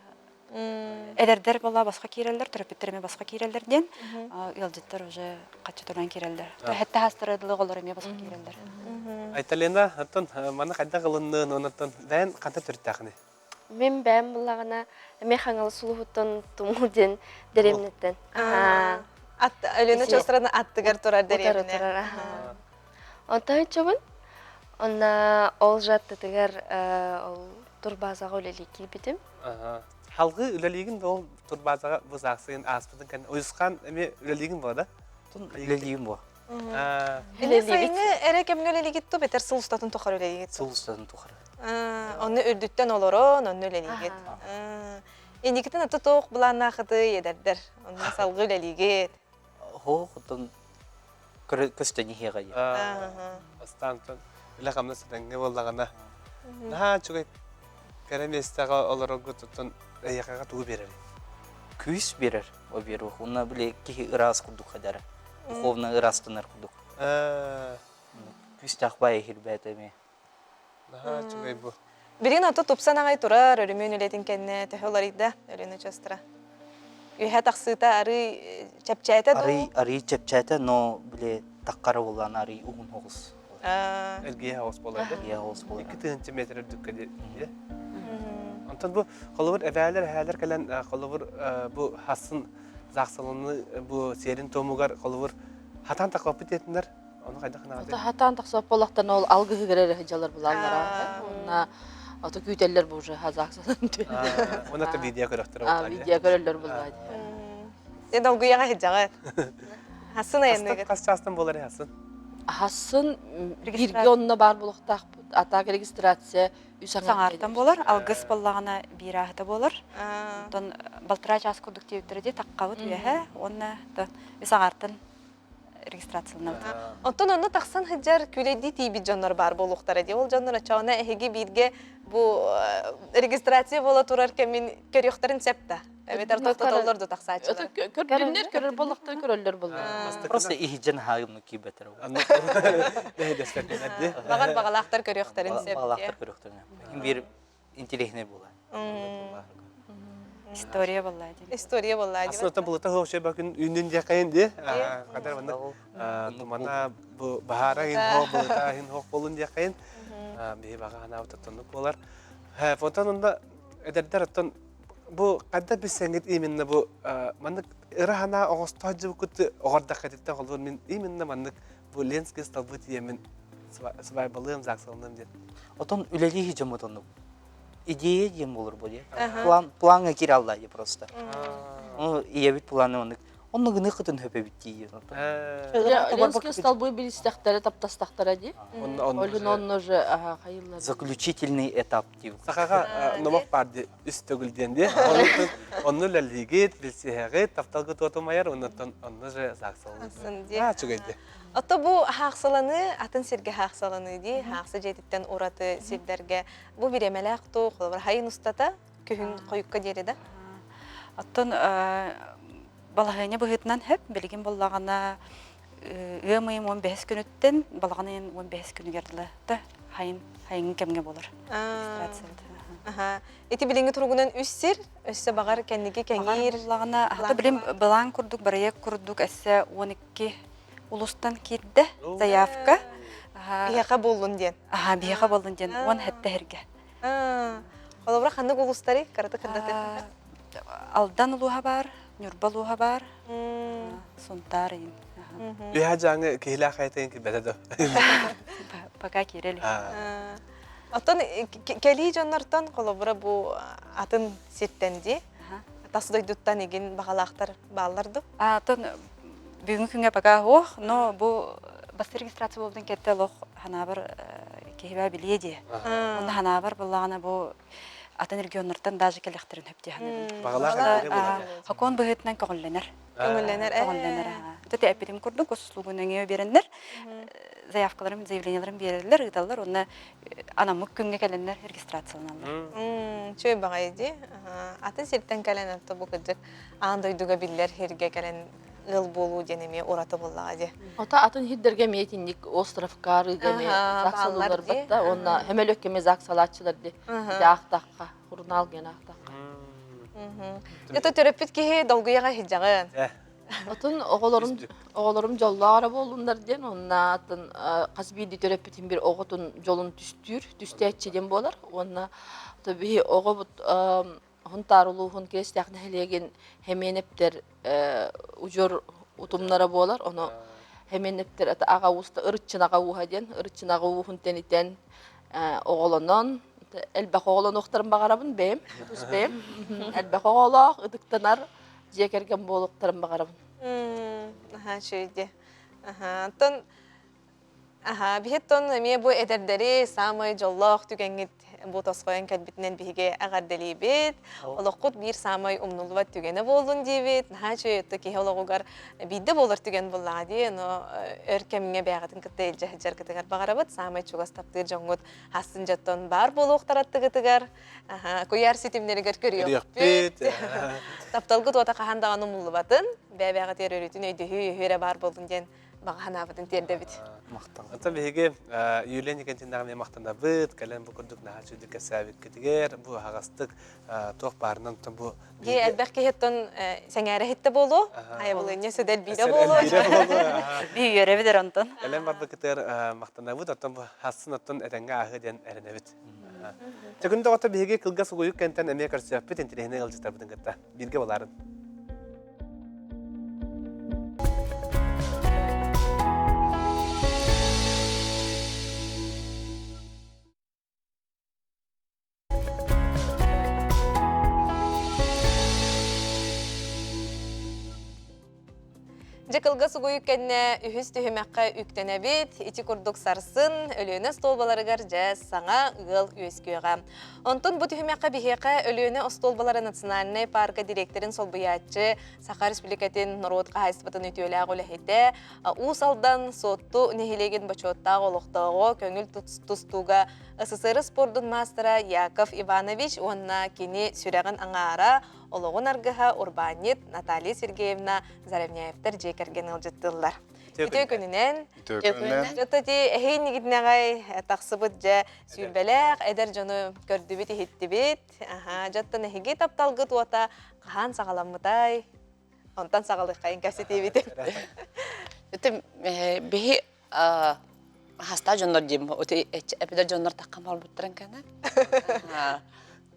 Эдердер бола басқа киреллер, терапевттерме басқа киреллерден, ялдеттер уже качы туран киреллер. Хәтта хастырыдылы голарыме басқа киреллер. Айталена, аттон мана кайда кылыннын, онаттон бән канта төрттәхне. Мен бәм буллагына мехаңыл сулуһуттан тумуден деремнеттен. Ат өлүнө очостаратын аттыгар турар деремне. Онтай чобын, онна ол жаттыгар ол турбазага өлели килбитим. Халгы үлелигин ол турбазага бу заксын аспытын кан уйскан эме үлелигин бар да. Үлелигин бу. Эне сайны эрекем үлелигит ту бетер сулустатын тохар үлелигит. Сулустатын тохар. Оны үрдүттен олорон, оны үлелигит. Эникитен аты тоқ буланна хыты едердер. Оны салгы үлелигит. Хотон көстөни хега. Астантон үле камна сатанга боллагана. На чугай кереместага олорогу тутун яқаға туы берер. Күйіс берер, о беру. Онна біле кехи ырас күрдік қадары. Духовна ырастынар күрдік. Күйіс тақбай хирбәтіме. Чугай бұл. Бірін аты тупсан ағай тұрар, өрімен үлетін кәнне тәхоларыйда, өліні чөстіра. Үйә тақсыта ары чәпчәйті ду? Ары чәпчәйті, но біле таққары болан ары уғын оғыз. Әлгей хауыз болады? Әлгей хауыз болады. 2 метр дүкке де. Антон бу колобур эвәлер хәлер калан колобур бу хасын заксалыны бу серин томугар колобур хатан такапыт этинер. Аны кайда кына алды? Хатан таксап болактан ол алгы герер хәҗалар булалар. Онна аты күтәлләр бу уже заксалын. Оны та видео көрәктер булды. Видео көрәлләр булды. Ден алгы яга хәҗагат. Хасын аянны. Кас частан болар хасын. хасын бирге Регистрация. онна бар болуктак атаак регистрация Саңартан болар, алгыс боллағына бир ахыта болар. Тон балтыра час курдук тиюттөрү таққабыт үйәһә, онна саңартан регистрациялана. Онтон онны тақсан хыджар күлейди тиби жоннор бар болуқтары де. Ол жоннор ачауына әхеге бирге бу регистрация бола турар кемин көріқтарын септа. Эбет артық тотоллорду тақсачылар. көрдүнер көрөр болуктар көрөллөр болду. Просто ихижен хайын кибетер. Бағар бағалақтар көріқтарын Балақтар септе. көрөктөрүнө. Бир интересный була. История болла дейм. История болла деп. Аслында булата хоошэ бакын үнүн жакайын де. Кадар банда тумана бу бахара хин хо булата хин хо болун жакайын. Би бага хана утаттанып болар. Фотонунда эдердер аттан бу кадда бисеңит именно бу мандык ырахана оңостожу күт огордак кеттен колун мен именно мандык бу ленский столбытие мен свай балым заксалным деп. Отон үлели хижем отон. Идея дем болор бу де. Планга киралла де просто. Ну, и бит планы он. Он гыны кытын хөпө битти. Ленский столбы билистактары таптастактары ди. Он Он уже хайыллар. Заключительный этап деп. Сахага номок барды үстөгүлден де. Онну лалигит билсеге тапталгы тотумаяр онну же заксалны. Сынде. Чугайды. Ото бу хақсаланы, атын серге хақсаланы ди, хақсы жетиттен ураты сирдерге. Бу биремелек ту, қолабыр хайын устата, көхін қойыққа дері да? Оттон балағыне бұғытынан хөп, білген боллағына өмейім 15 күніттен, балағынан 15 күні керділі. Хайын кемге болыр. Регистрацияда. Эти билинги тургунан үссир, өссө бағар кәндігі кәңгейір. Балағына, ата білім балаң күрдік, барайек күрдік, әсі 12 улустан кирді заявка. Бияқа болуын ден. Бияқа болуын ден, он хәтті әрге. Қолабыра қандық улустары, қараты қандаты? Алдан улуға бар, Нюрбал улуға бар, сонтар ең. Үйә жаңы кейлі қайтайын ки бәді. Пока керелі. Оттон кәлі жоннартан қолабыра бұ атын сеттенде, тасыдойдуттан еген бағалақтар балларды? Атын бүгінгі күнге пока оқ, но бұл басты регистрация болдың кетті лоқ ханабыр кейбә біледі. Онда ханабыр бұлағына бұл атын регионнардан даже келектерін хөпте ханабыр. Бағалар қандығы болады? Хакон бұғытынан көңілленер. Көңілленер, Төте әпелім көрдің, көсіслуғының өе берендер, заявкаларым, заявленияларым берерлер, ұйталар, оны анамық күнге кәленлер регистрацияланалар. Чөй баға еді. Атын сеттен кәлен атты бұл күдік аңдойдуға білдер херге кәлен ыл болу денеме ораты боллаға де. Ота атын хиддерге метинник островка рыгеме заксалылар батта, онна хемелөккеме заксалатчылар де. Ақтаққа, урнал ген ақтаққа. Ето төрөппүт кеге долгуяға хиджағын. Отун оголорум жоллаара болундар ден, онна атын касбийди төрөппүтин бир оготун жолун түстәчеден болар. Онна таби огобут хунтарулуһун кестяхны хелеген хеменептер ужор утумнара болар. Оны хеменептер ага уста ырчынага ухаден, ырчынага ухун тенитен оголонон элбек оголон оқтарын бағарабын бем, тус бем. Элбек оголок ыдыктанар жекерген болуктарын бағарабын. Шүйде. Бихеттон эме бу эдердери самый жоллох түгенгит бу тосқойын кәлбітінен біге ағардели бет. Олыққыт бір самый умнулуат түгені болын дейбет. Шүйетті кейі олығығар биді болыр түген болаға дей. Өркеміңе бәғатын күтті елжі кітігер бағарабыт. Самый чуғастаптыр жоңғыт хасын жаттон бар болу ұқтаратты кітігер. Көйер сетімлерігер көріyok бет. Тапталғыт ота қағандаған умулы батын. Бәғат ер өрітін өйді үйері бар болын ден. Бағана бітін терді біт. Ата беге юлен екентіндегі мен мақтанда бұд, кәлем бұл күрдік наға жүдік әсәбет кетігер, бұл ағастық тоқ барынан тұн бұл... Әлбәқ кейттен сәңәрі хетті болу, ай бұл өне сөдәл бейді болу. Бей үйері бідер онтан. Кәлем барды кетер мақтанда бұд, аттан бұл хасын аттан әтәңгі ағы ден әріне біт. Тәкінді ота беге кілгас ұйық кәнттен әме көрсі өппет, ентерегіне ғылжықтар бұдың кетті. Бірге боларын. Жекылга сугуй кенне үхүс түһүмәккә үктенебит, ити курдук сарсын, өлөөнө столбаларыгар жас саңа ыл үескөөгө. Онтон бу түһүмәккә бихекә өлөөнө остолбалары национальный парка директорын солбуячы Саха Республикатын Норотка хайсыбытын үтүөләг үләһите, усалдан сотту нехилеген бачоттагы олохтоого көңүл тустууга СССР спордун мастера Яков Иванович онна кини сүрәгән аңара Ологун аргыха Урбанит Наталья Сергеевна Заревняевтер жекерген ылжыттылар. Үтө күнүнен жототи эхейн нигиднагай таксыбыт жа сүрбелек эдер жону көрдүбүт хиттибит. Жоттон эхиги тапталгыт уата кахан сагаламытай. Онтан сагалык кайын касетибит. Өтө бихи хаста жоннор дим. Өтө эпидер жоннор таккан болбуттаран кана.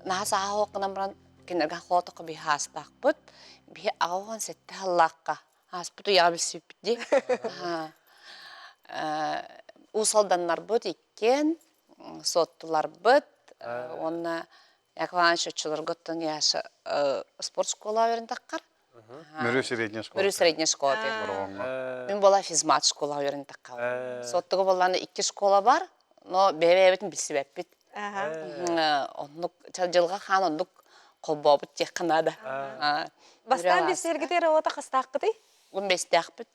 Наса хокнамран кенерга хотоқ би хастақпыт би ауған сетте халлаққа хаспыту ябысыпди усалданнар бут иккен соттулар бут онна якванш учулар готтон яша спорт школа өрүнтаққар Мөрү средняя школа мен бола физмат школа өрүнтаққа соттугу болланы 2 школа бар но бебебитин билсибеппит оннук жылга хан оннук Қолбабыт тек қанада. Бастан бір сергітері ота қастаққыды? 15 тәқпіт.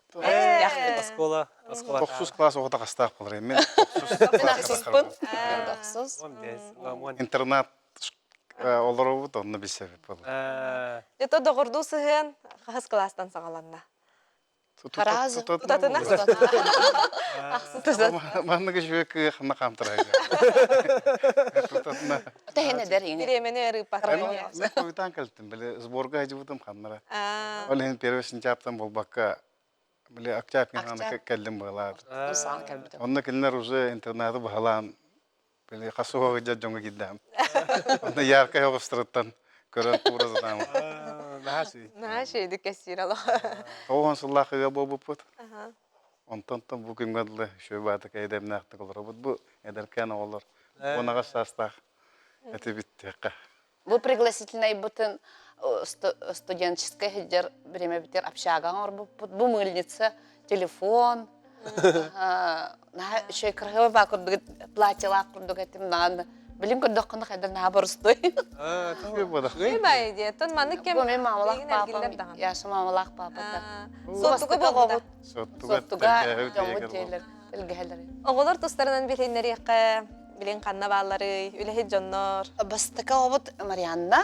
Аскола. 9 класс оғыта қастақ болыр. Мен 9 интернат олар оғыт, онны бір себеп болыр. Жето доғырду сығын қағыз кластан сағаланна. Қаразы. Тұтатына? Маңнығы жүйекі қанна қамтырайды. Тұтатына. Тәйін әдер еңі. Біремені әріп бақырын. Мен қойытан кәлттім. Сборға әжібітім қаннара. Ол ең первесін чаптан болбаққа октябрь қаны кәлдім бағалады. Онны келінер уже интернаты бағалан. Қасуға ғыджат жоңға кеддім. Онны ярқа еғыстырыттан көрін тура задамы. Нағаши еді кәсір ала. Оған сұллақыға болбып бұд. Онтан бұл күнгадылы шөбаты кәйдем нақтық олар бұд. Бұл әдіркен олар. Онаға састақ әті біттеққа. Бұл пригласительный бұтын студенческая хеджер время бітер общаган ор бұд. Бұл мыльница, телефон. Шөй кірғығы бақырды платилақ құрдық әтім нағанды. Білім көрдіқ қындық әдір наға бұрыстой. Үйбайды, тон маны кем... Бұл мен мамалақ папам, яшы мамалақ папам. Соттуға болғыда? Соттуға жоңғы дейлер, үлгәлер. Оғылар тұстарынан білейнер еқі, білейн қанна бағалары, үләхет жоннор. Бастықы обыт Марианна,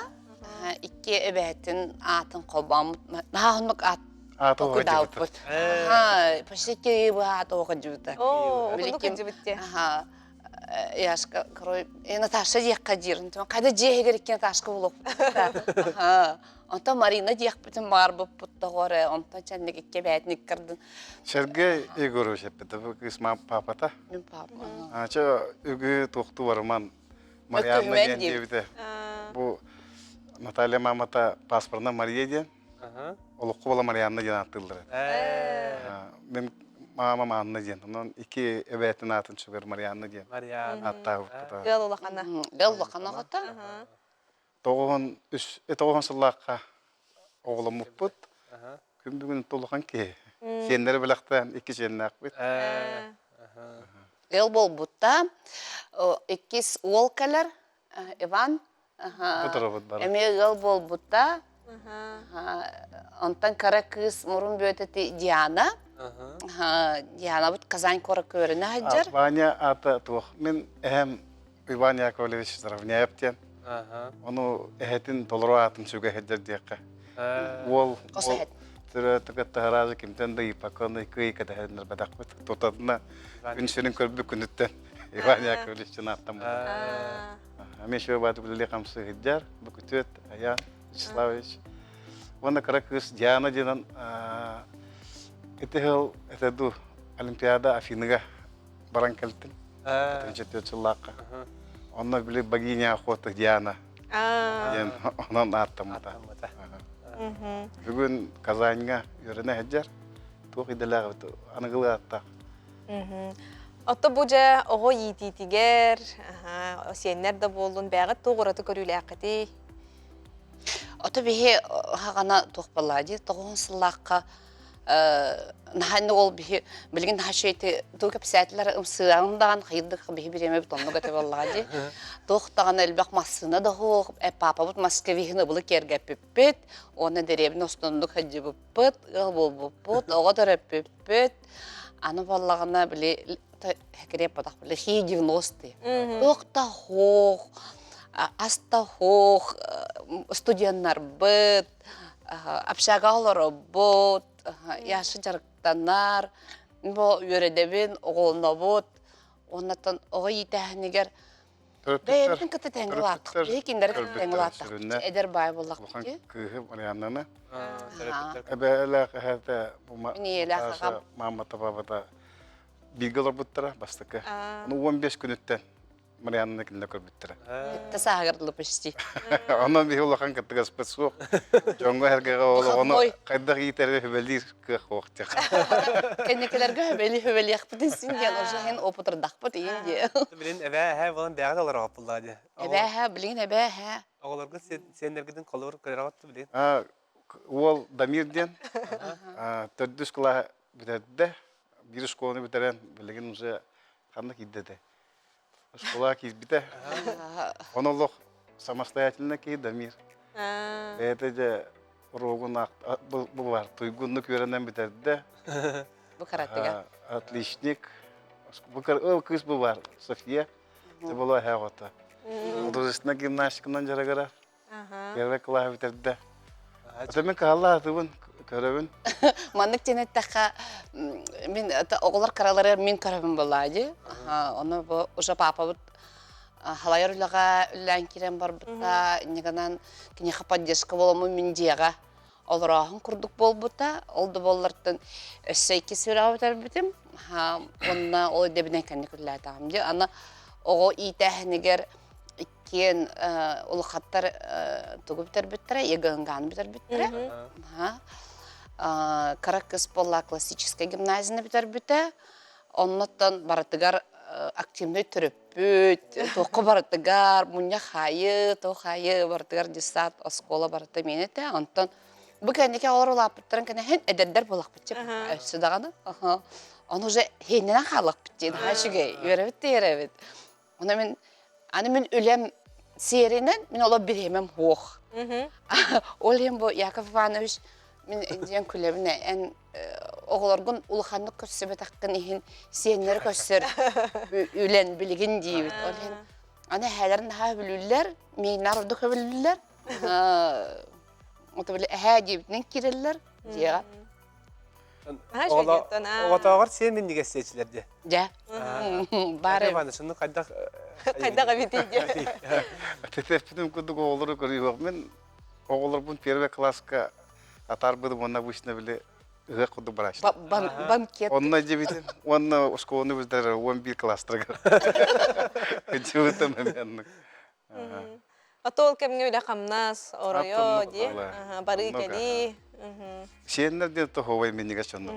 2 өбәтін атын қолбам, нағынық ат оқыда опыт. Почти кей бұл ат оқы жүбіті. Оқындық жүбітте. Яшка, корой, Наташа дияққа дирін. Қайда жиегер екен Наташқа болып. Онта Марина дияқ бітін бар бұп бұтта ғоры. Онта чәннік екке бәйтінік кірдің. Сергей Егорович әппеті, бұл кісма папата. Мен папа. Ача үгі тоқты барыман Марианна ден дебіті. Бұл Наталья мамата паспорына Мария ден. Олыққы бола Марианна ден аттылдыры. Мен мама Анна ден. Онан 2 әбәтін атын шығыр Марианна ден. Аттағы бұқыта. Гэл олақана. Гэл олақана ғата. Тоғын сұллаққа оғылым мұппыт. Күн бүгін толыған ке. Сендері біліқтен 2 сенін ақпет. Гэл бол бұтта. 2 ол кәлер. Иван. Әме гэл бол бұтта. Онтан кара кыз мұрын бөтеті Диана. Диана бұд Казань қоры көріні ғаджар. Ваня аты туық. Мен әм Иван Яковлевич Заревняевтен. Оны әхетін толыру атын сөге ғаджар дейққа. Ол түрі түкетті ғаразы кемтенді ипаконы күй кәді ғадындар бәдақ бұд. Тұтадына үншінің көрбі күнеттен Иван Яковлевичтен аттам бұд. Мен шөй баты білі қамсы ғаджар. Бүкітет, Аян, Вячеславович. Оны кара кыз Диана денен это Олимпиада Афиныга баран келтин. Тенчет жыллаққа. Онна біле богиня охоты Диана. Онан аттамыда. Бүгін Казаньға үйріне әджер. Тоқ иделағы анығылы аттақ. Отто бұжа оғы ететігер, сеннер де болдың бәғіт тоғыраты көрілі әқіті. Отто бейе хағана тоқпалады, тоғын сыллаққа наханны ол билген хашейте тука писателер сыаңдан хайдык бихи биреме бутонно гате боллаги тохтаган элбак массына да хох папа бут Москвихны булы кергеппет оны деребин остондук хаҗыбыппыт болбуппут ого тереппет аны боллагына биле хекереп падак биле хи 90 тохта хох аста хох студенттар бит общагалар бот яшы жарыктанар бу йөредебин оголнобот оннан ого итәһнигер бәйбин кыты тәңгелаттык бекиндер тәңгелаттык эдер бай буллак ки кыһы Марианнаны Ага. эбеле хәтә бу Минеле хагам. мама табабата билгелер буттара бастыкы. Ну 15 күн үттен Марианнаны киндә көрбүттәр. Тә сагырдылы почти. Анан би улахан кыттыгас песо. Жоңго хәргә оны кайда гитәре белир көхөктә. Кенекеләргә хөбели яхпытын сингән ожаһын опытырдак бит инде. Билин эбә булан бәгәләр апыллады. Эбәһә билин эбәһә. Оголарга сендергеден колор кыйрагатты билин. Ол Дамирден төрдүс кыла битәдә. Bir школаны бетерән, билеген уже ханны кидде. Школа кибите. Он олох самостоятельно ки Дамир. Это же рогунак бу бар. Туйгунны көрәннән бетерде. Бу каратыга. Отличник. Бу кыз бу бар. София. Це була хәгата. Художественная гимнастикадан жарагара. Первый класс бетерде. Это мен калла тубын көрәбен. Маннык тенеттәхә мин оголар каралары мин көрәбен булады. Аны бу уже папа бут халайырлыга үлән кирен бар бутта, нигәнән кине поддержка боламы мин диягә. Олрагын курдук болбута, олды боллардан өссәйки сүрәү битем. Онна ол дебинен кәнне күллә тагым. Аны ого итәһнигер кен улхаттар тугып тербиттер, еганган битербиттер. Каракас Пола классическая гимназия битербитте. Оннан баратыгар активный төрөппүт, тоқы баратыгар, мунья хайы, тохайы баратыгар десат оскола бараты менете. Онтан бүгенеке олар лапыттырын кene хен эдердер булак битчеп. Өсүдаганы. Он уже хеннен халык биттен хашыгы йөрөбит. Оны мен аны мен үлем серинен мен ола биремем хох. Ол hem bu Yakov Ivanoviç мен диен күлебине эн оголоргун улханны көссөбө таккын ихин сиеннер көссөр үлен билигин дейбит. Ол hem аны хәләрен ха билүлләр, мейнар урду көбүлләр. Ото биле хәҗибнең кирелләр дия. Оғатағар сен мен неге сетчілерде? Ja. Бары. Шыны қайдақ... Қайдаға бетейде. Тетеппидим күдік оғылыры көріп мен оғылыр бұн первый класска атар бұдым, онна бұшына біле үгі құды барашты. Банкет. Онна жебетін, онна школыны біздер 11 класстырға. Жүгітім әменнік. Атол кемге үлі қамнас, оройо, де, бары кәли. Сенерден тоғывай менеге шонны.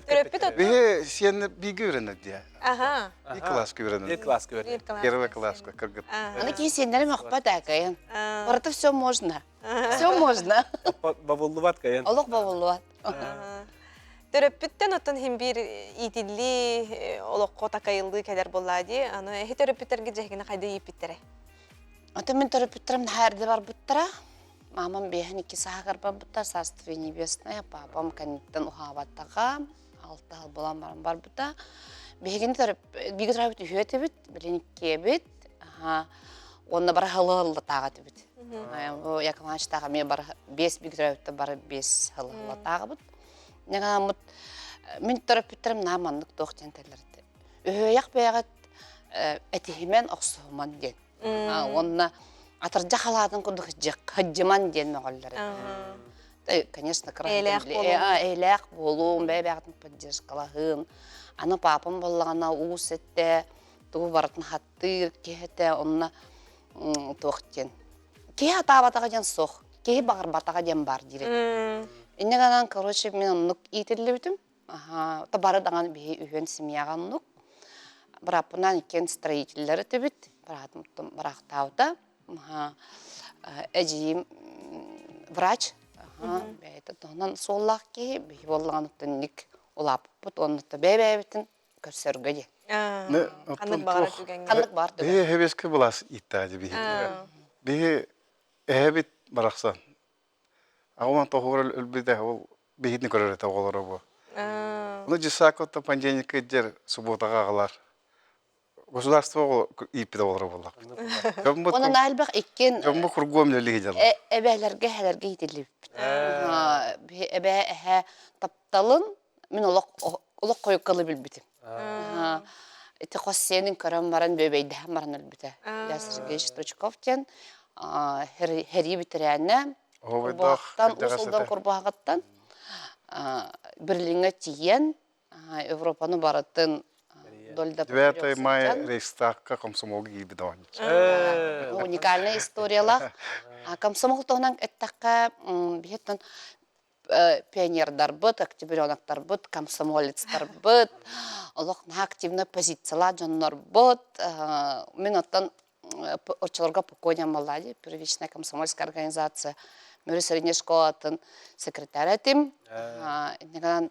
Төрөппіт отты? Сені бигі өрінер де. Bir класс көрінер. Bir класс көрінер. Первый класска кіргіт. Аны кейін сендерім ақпа дәкайын. Барыты все можно. Все можно. Бабулы бат кайын. Олық бабулы бат. Төрөппіттен оттан хем бір итилли олыққо такайылды кәдер болады. Аны әхи төрөппіттерге жәхігіні қайды еппіттері? Аты мен төрөппіттерім әрді бар бұттыра. Мамам бейхін 2 сағыр бар бұттар, Царствие Небесное. Папам кәнеттен ұхабаттаға, 6 ал болан бар бұтта. Бейхін бигі тұрабыт үйеті біт, білін кебіт. Онына бар хылы тағаты біт. Якыманшы таға мен бар 5 бигі тұрабытта бар 5 хылы тағы біт. Мен төрөппіттерім намандық тоқтен тәлірді. Үйеяқ бейғат әтихімен оқсуғыман ден. Онына атыржа халадың күндік хыджыман ден мәғаллары. Конечно, әйләқ болуын, бәйбәғатын поддержкалағын. Аны папам болағына уыс әтті, тұғы баратын хаттыр, кейті, онына тоқтен. Кей атабатаға ден соқ, кей бағыр батаға ден бар дирек. Иннеганан, короче, мен оннық итерлі бітім. Бары даған бей үйен семьяған оннық. Бірапынан екен строительдері төбіт, бірақтауыда. Әжейім врач, Бәйті тоғынан соллақ ки, бей болған ұттынник олаппыт, онытты бәй-бәйбітін көрсөргө де. Қандық бағара түгенге. Қандық бар түгін. Бие хевеске булас иттаажы бие. Бие эһебит бараксан. Агыман тохор өлбүдө ол бейитни көрөрөтө оголоро бу. Ну жисакотто понедельник жер субботага калар. Государство ипиде оголоро боллак. Онан албак иккен Жомбу кургуом лели жал. эбәләргә хәләргә ителеп. Эбә әһә тапталын мен олық койкалы билбитим. Эти хоссенин көрәм баран бөбәйдә баран әлбитә. Я Сергей Стручковтен хәри битерәне. Бактан усулдан курбагаттан Берлинге тиен Европаны баратын 9 мая Рейхстагка комсомол гибидон. Уникальная историялар. Комсомол тоғынан әттәққа бейттен пионердар бұд, октябрионақтар бұд, комсомолецтар бұд, олық активны позициялар жонлар бұд. Мен оттан орчыларға покойня малади, первичная комсомольская организация. Мөрі средняя школатын секретарь этим.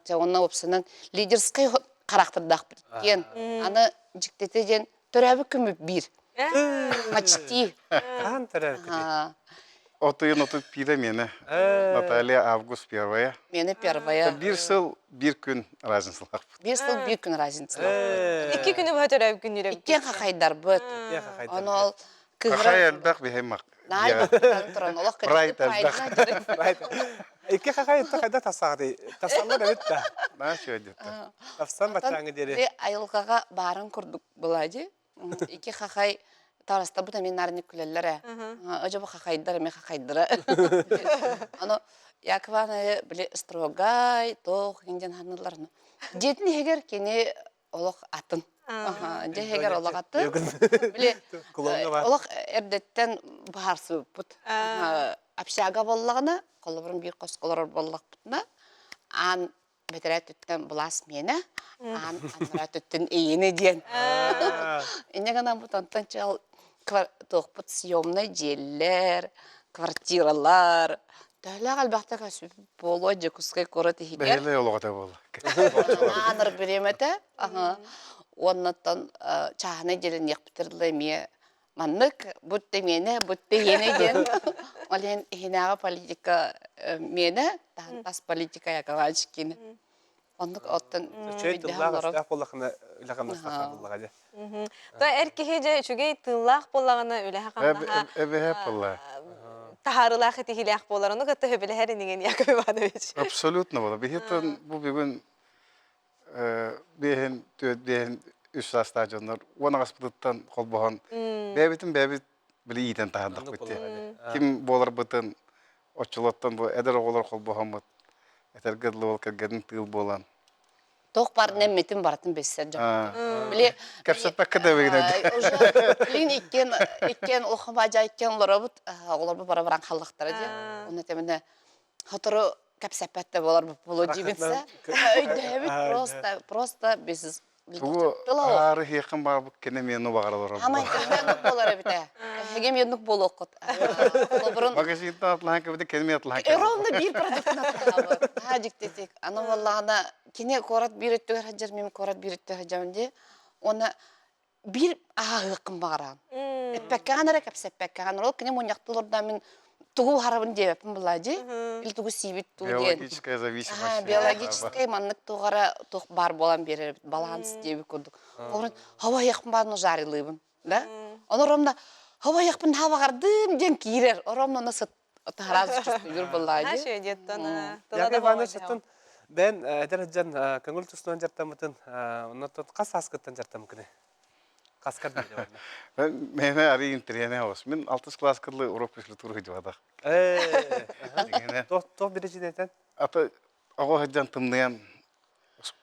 Онна опсынан лидерский характердақ біткен. Аны жіктетеден төрәбі күмі бір. Мачти. Қан төрәбі. Отыйын отып пиде мені. Наталья август первая. Мені первая. Bir сыл, bir күн разницалақ. Bir сыл, bir күн разницалақ. 2 күні бұға төрәбі күнірі. Икен қақайдар бұд. Оны ол Қақай әлбәқ беймақ. Прайд әлбәқ. Ике қақай етті қайда тасағды? Тасалар өтті. Нашы өдетті. Тафсан бачаңы дері. Айылғаға барын күрдік бұлайды. Ике қақай тараста бұда мен нарынып күлелері. Өжі бұл қақайдары, мен қақайдары. Аны Якованы біле строгай, тоқ, еңден ханыларын. Детін егер кені олық атын. Де егер олық атын. Біле олық әрдеттен бағарсы бұд. Апшаға боллағына, қолы бұрын бір қосқолар боллақ бұдына. Ан бәтірәт үттен бұлас мені, ан анырат үттен eyini ден. Инегана бұтантан чал тоқпыт съемный жерлер, квартиралар. Тәлі қалбақта көсіп болу жекускай көріті егер. Бәйлі олығыда болу. Аныр біреметі. Оннаттан чағына желін еқпітірлі ме маннык, бұтты мені, бұтты ені ден. Олен хинағы политика мені, тас политика яқыға жіккені. Оннық оттын Тыллақ болақына үліғамда саққа болаға де. Әркеге же үшіге тыллақ болағына үліға қамдаға Әбе болла. тахарылақ етігіліғ болар. Оны қытты өбілі әрінеген Яков Иванович. Абсолютно бола. Бейхеттен бұл бүгін бейхен төт бейхен үш стадиондар. Оны ғаспыдыттан қол болған. Бәбітін бәбіт білі ейтен тағандық бітті. Ким болар бұтын отчылаттан бұл әдір оғылар қол болған бұт. Әтергідлі ол кәргердің тығыл болан. Тоқ бар нәмметін баратын бәсер жақ. Біле... Кәпсәппәк кәді бәгінен. Білін иккен ұлқыма жа иккен олар бұ бара-баран қалдықтары де. Оны тәміне ғытыры кәпсәппәтті болар бұ болу жібінсі. Өйді просто бесіз Бұл ары хеқін бар бұқ кені мені бағаралар. Амай кәмдік болар әбіті. Хеге менік болу оқыт. Магазинтан атылған кәбіті кені мен атылған кәбіті. Ровно бір продуктын атылған. Ха жіктетек. Аны валлағына кене корат бір өттігер хаджар, мен корат бір өттігер хаджарымде. Оны бір ағықын бағаран. Әппәккәнірі кәпсәппәккәнірі. Ол кене мұнияқтылырда мен тугу харабын дебеппін бұлады. Или тугу сибит туген. Биологическая зависимость. Биологическая маннык туғара туқ бар болан берер. Баланс дебі көрдік. Оларын хава яқпын барын жарылыбын. Оны ромда хава яқпын хава қардым ден кейрер. Ромда оны таразы чүсті жүр бұлады. Нашы өдеттін. Яков Иванович атын бән әдір әджан көңіл тұсынан жартамытын, оннаттан қас асқыттан жартам күні. Қасқар бейді барына. Мені арайын тірені ауыз. Мен 6 класс кырлы урок физкультура хыды вадақ. Тоқ бірінші дейтен? Ата ағо хаджан тымниян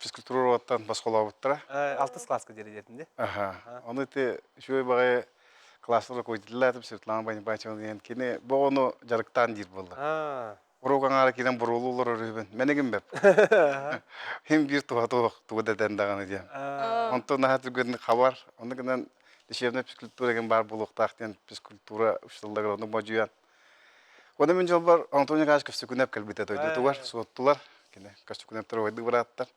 физкультура ваттан басқола бұттыра. 6 класска дері детінде? Оны те шөй бағай классылы көйділі Светлана Банибачевна деген кені бұғыны жарықтан дер болды. Урокан ары кенен бұрулы олар өрібін. Менегім бәп. Хем бір туғыда дәндағаны дем. Онтан наға түргенді қабар. Оны кенен дешевне физкультура деген бар бұл ұқтақтен физкультура ұштылдағыр. Оны бөжуян. Оны мен жол бар Антония Кашков сүкүнеп келбите тойды тугар, суоттулар. Кене кашкүнептер ойды бараттар.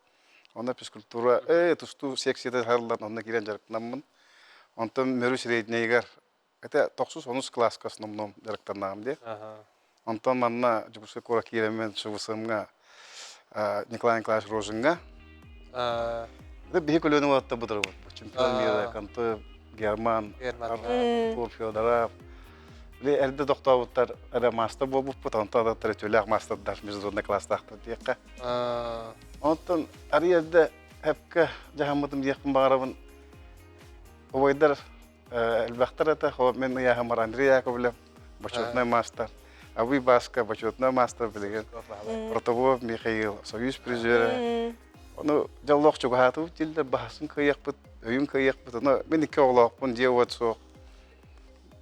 Онда физкультура, тусту секцияда харлар, онда кирен жарыктанмын. Онтон мөрү среднейгер. Это 9-10 класска основном жарыктанам де. Онтон манна жугусы кора киремен шугусымга Николай Николаевич Розинга. Это бихикулёны ватта бутыр. Чемпион мира, Канты, Герман, Тур Федоров. Әлді доқтауыттар әрі мастер болып бұд, онтан да третюлях мастердар международный класстақты дейққа. Онтан әрі ерді әпкі жағамыдым дейқпін бағарабын. Ойдар әлбәқтар әті, мен яғамар Андрей Яковлев, почетный мастер. Авы Баска, почетный мастер білеген. Протовов Михаил, союз призері. Оны жаллоқ чуғаты өтелдер, бағасын көйек бұд, өйін көйек бұд. Мен екі оғылақпын, де өт соқ.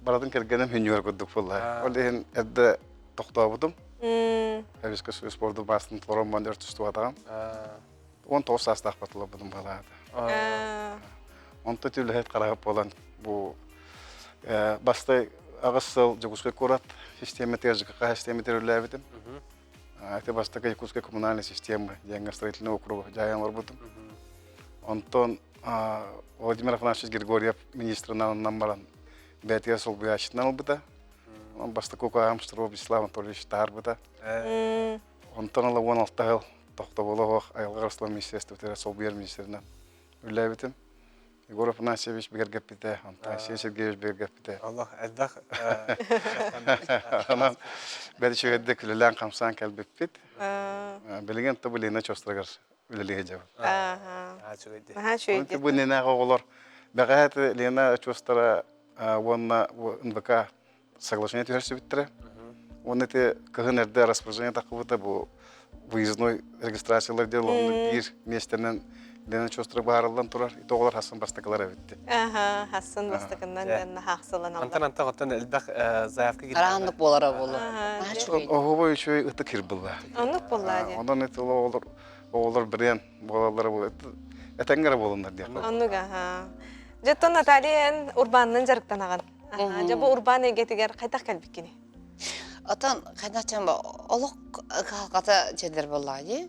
Барадын кергенім хүйнер көддік болла. Ол дейін әдді тоқтауыдым. Әбескі спорды бастың торон мандер түсті атағам. 19 састақ батылы бұдым балады. Онты түлі әйт қарағып болан. Бастай ағысыл жүгізгі көрат системетер, ЖКХ системетер үлі әбетім. Әйті бастығы Якутская коммунальная система, Деньга строительный округ, жайын бар бұдым. Онтон Владимир Афанасьевич Григорьев министрынан баран. Бәтия сол бұяшытынан ұлбыда. Басты көкі Амстров Вячеслав Анатольевич тарбыда. Онтан ала 16 ғыл тоқта болы оқ айылға Арслан министерстві сол бұяр министерінен үлі әбетім. Егор Афанасьевич бігергеп біде, Антон Сергеевич бігергеп біде. Allah әддақ. Анан бәді шөгедді күлілән қамсан кәлбеп бід. Білген тұбы Лена Чостырғыр үліліге жауы. Бұл нена қоғылар. Бәғәті Лена Чостыра онна НВК соглашение тюрьмы биттре. Он эти КГНРД распоряжение такого-то был выездной регистрациялар делал, он бир местенен Лена Чостыры барылдан турар, и тоғылар Хасан бастакалар әбетті. Хасан бастаканнан дәнна хақсылан алды. Антан оттан әлбәқ заявка кетті. Қарағандық болара болу. Оғыбы үшөй ұты кир бұлла. Онық болла де. Ондан эти оғылар бірен болалары болу. Әтәңгәрі болындар дейік. Онық, Жеттон Наталиян урбанның жарықтан аған. Жабы урбан егетігер қайтақ кәлбік кені? Отан қайнатчан ба, олық қалғата жедер болады.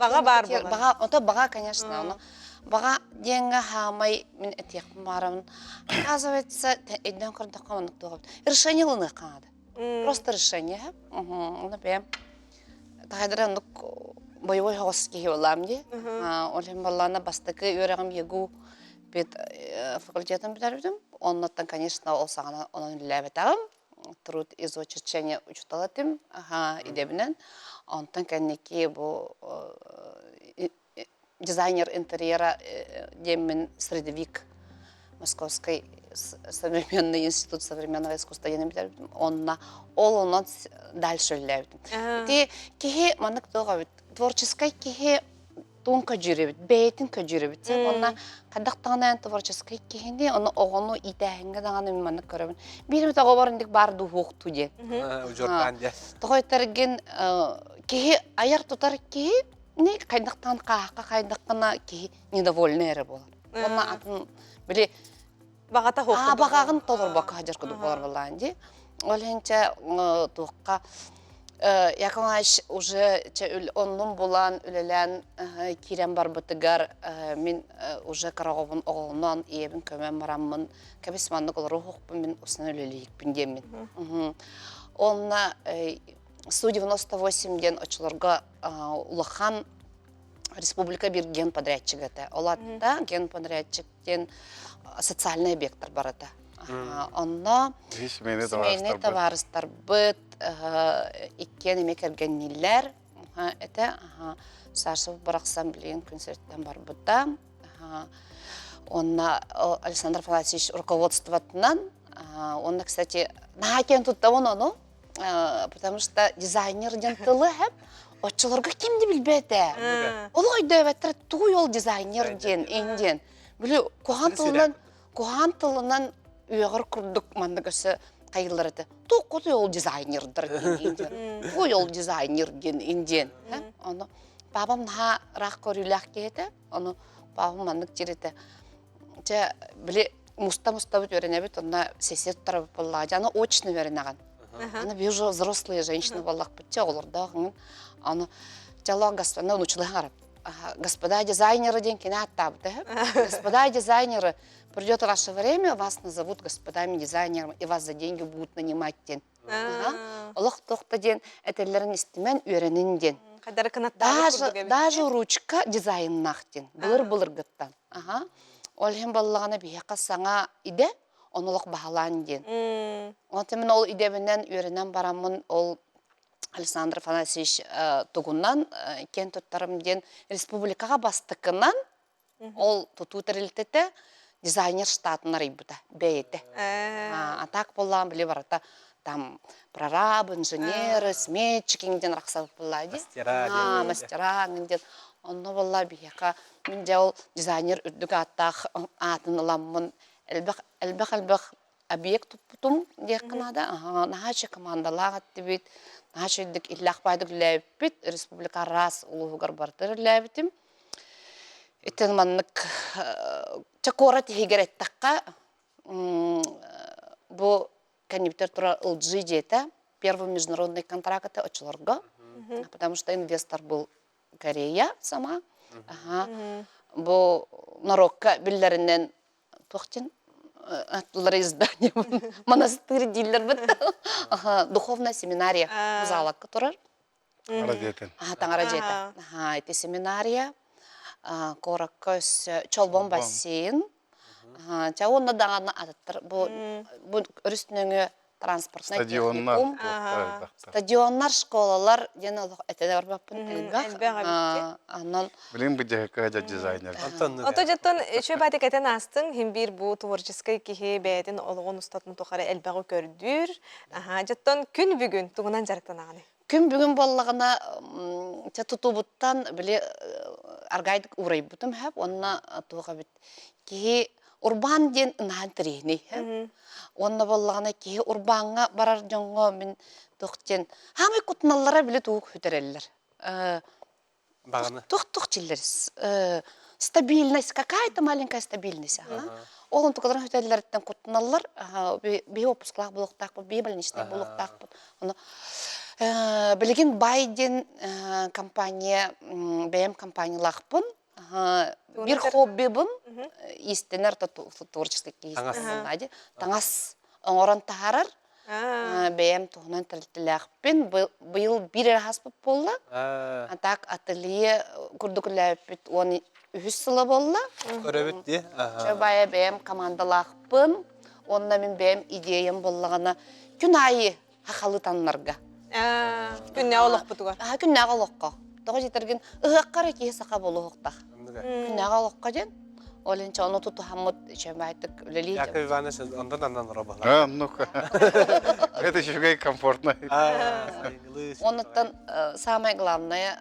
Баға бар болған. Ота баға, конечно. Баға денгі хамай мен әтеқпін барамын. Оказывается, әйден көрдік қаманық тоғып. Решение лыны қанады. Просто решение. Оны бәйім. Тағайдыра боевой хоғыс кейі олам де. Олем баллана бастықы өріғім егу бет факультетін бітәрбідім. Оннаттан, конечно, ол сағана оның үләбет ағым. Труд изучения учуталатым идебінен. Онтан кәнеке бұл дизайнер интерьера демін Средовик Московской современный институт современного искусства енем бітәрбідім. Ол оннан дальше үләбітім. Те кеге манық тоға бит. Творческой кеге тун көжіребіт, бәйтін көжіребіт. Онна қадақтағынан творческой кегенде, оны оғыну итәңгі дағаны меманық көребін. Берім тағы барындық барды хоқты де. Ұжыртан де. Тұғай тәрген кеге аяр тұтар кеге, не қайдақтан қаққа қайдаққына кеге недовольны әрі болар. Онна атын біле Бағата хоқты. Бағағын толыр баққа қажар күді болар болайын де. Ол хенче тұққа Яконаш уже оннун булан үлелен кирен бар бутыгар мен уже караговын оғылынан ебін көмен мараммын кәбесманны қолары хоқпын мен ұсына үлелейікпін демін. Онна 198 ден очыларға улахан республика бір ген подрядчик әті. Олатта ген подрядчиктен социальный объекттар бар әті. Онна семейный товарыстар бұд, иккен емек әргеннелер, әті Сарсов Барақсан білген концерттен бар бұдда. Онна Александр Фанасьевич руководствотынан, онна, кстати, накен тұтта оны, потому что дизайнер ден тылы әп, отчыларға кемді білбәді. Олы ойды әбәттір туй ол дизайнер ден, енден. Білі, куған тылынан үйеғір күрдік мандығысы қайылырды. Туй қоты ол дизайнердір ден, туй ол дизайнер ден, енден. Бабам наға рақ көрілік кейді, оны бабам мандық жереді. Білі, муста бит өренебит, онна сесер тарап болла. Жана очно өренаган. Аны би уже взрослые женщины боллак битче оларда. Аны жала господа училыга карап. Господа дизайнеры ден кине аттабыты. Господа дизайнеры, придет ваше время, вас назовут господами дизайнерами, и вас за деньги будут нанимать ден. Олох тоқта ден, этелерін істемен үйренін ден. Даже ручка дизайннах ден. Бұлыр гыттан. Олхен баллағана бияқа саңа иде, онылық бағалан ден. Онтымен ол идебінен үйренен барамын, ол Александр Афанасьевич тугуннан кен туттарым ден республикаға бастықынан ол туту тірілтеті дизайнер штатына рейбіді, бейті. Атак болған біле барата там прораб, инженеры, сметчики ден рақсап болады. Мастера ден. Онны болла бияқа мен де ол дизайнер үрдігі аттақ атын ыламын әлбәқ объект тұптым дек қынада. Нағачы командалағат дебет. Нашидик иллах байдык ләбит, республика раз улугар бартыр ләбитим. Итен маннык чакора тихигерет такка бу каниптер тура LG дета, первый международный контракт очыларга, потому что инвестор был Корея сама. Бу Марокко биллеринен тохтин атлары издание монастырь дилер бит. Духовная семинария зала, которая Таңарадета. Это семинария, коракос чолбон бассейн. Чао надана атыр. Бу рүстнеңе транспортный техникум. Стадионнар, школалар, дені әтелер бапын әлбәқ. Білім бүдегі көйді дизайнер. Ото жаттан шөй бәті кәтен астың, хем бір бұл творческай кеге бәйтін олығын ұстатын тоқары әлбәғі көрдір. Жаттан күн бүгін тұғынан жарықтан ағаны? Күн бүгін болағына тұту бұттан біле аргайдық урай бұтым әп, онына туға біт. Кеге урбан ден ұнаған тірейіне. Онна боллағына кейі урбанға барар жоңға мен тоқтен. Хамай құтыналлара біле туық хүтерелілер. Бағаны? Туқ челлеріс. Стабильность, какая-то маленькая стабильность. Олын тұқыдырын хүтерелерден құтыналлар. Бей опусқылақ болуқтақ бұл, бей больничный болуқтақ бұл. Білеген байден компания, бәйім компаниялақ бұн. Bir хобби бун, истенер творческий кейстен. Таңас оңоран тахарар, бәйім туғынан тірілтіләқпен, бұйыл бір әрхас бұп болла. Антак ателье күрдікіләппет, оны үхіс сылы болла. Көрөбет де? Чөбайы бәйім командалақпын, онына мен бәйім идеям боллағына күн айы хақалы таныларға. Күнне олық бұтығар? Күнне олыққа. Тоғы жетерген ұғаққары кейі сақа болу ұқтақ. Күнәға олыққа ден, олынша оны тұту хамыд шәмәйттік үлелей дем. Яков Иванович, ондан ұра бағылар? Ну-ка. Это шүгей комфортно. Оныттан самое главное,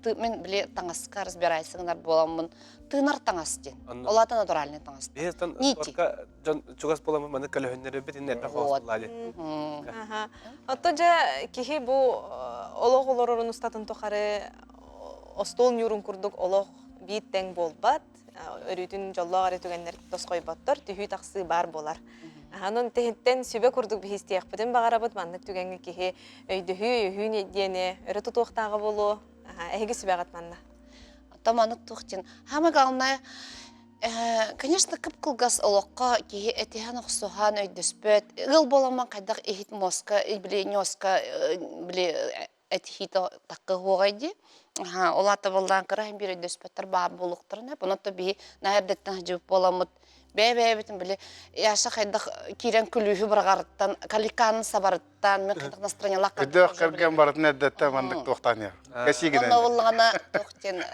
мен біле таңасқа разбирайсыңдар боламын, тыңар таңас ден. Олаты натуральный таңас. Нити. Чугас боламын, маны көлігіндері бет инне әпі қоғыстылады. Отто жа кехи бұл олық олорорын ұстатын тоқары остол нюрун курдук олох биттен болбат, өрүтүн жоллоғары түгеннер тосқой баттар, түйі тақсы бар болар. Анын техеттен сүбе курдук бихистияқ бұдын бағарабыд, мандық түгенге кеге өйдіхі, өйхіне дені, өрі тұтуқтағы болу, әйгі сүбе ғатманна. Таманық тұқтен. Хамы қалына, конечно, кіп қылғас олыққа кеге әтіған ұқсуған өйдіспет, ғыл боламан қайдақ ехет моска, біле нёска, біле әтіхеті таққы ғоғайды. Олаты болдан қырайын бір өйдіспеттер бар болуқтырын. Бұнатты бей нәрдеттен жүп боламыд. Бәй-бәй-бәйтін біле, яшы қайдақ керен күлігі бірғарыттан, каликанын сабарыттан, мен қайдақ настранялақ қайдақ. Үдді қырген барын әддетті мандық тоқтан я. Кәсігінен. Оны олығана тоқтен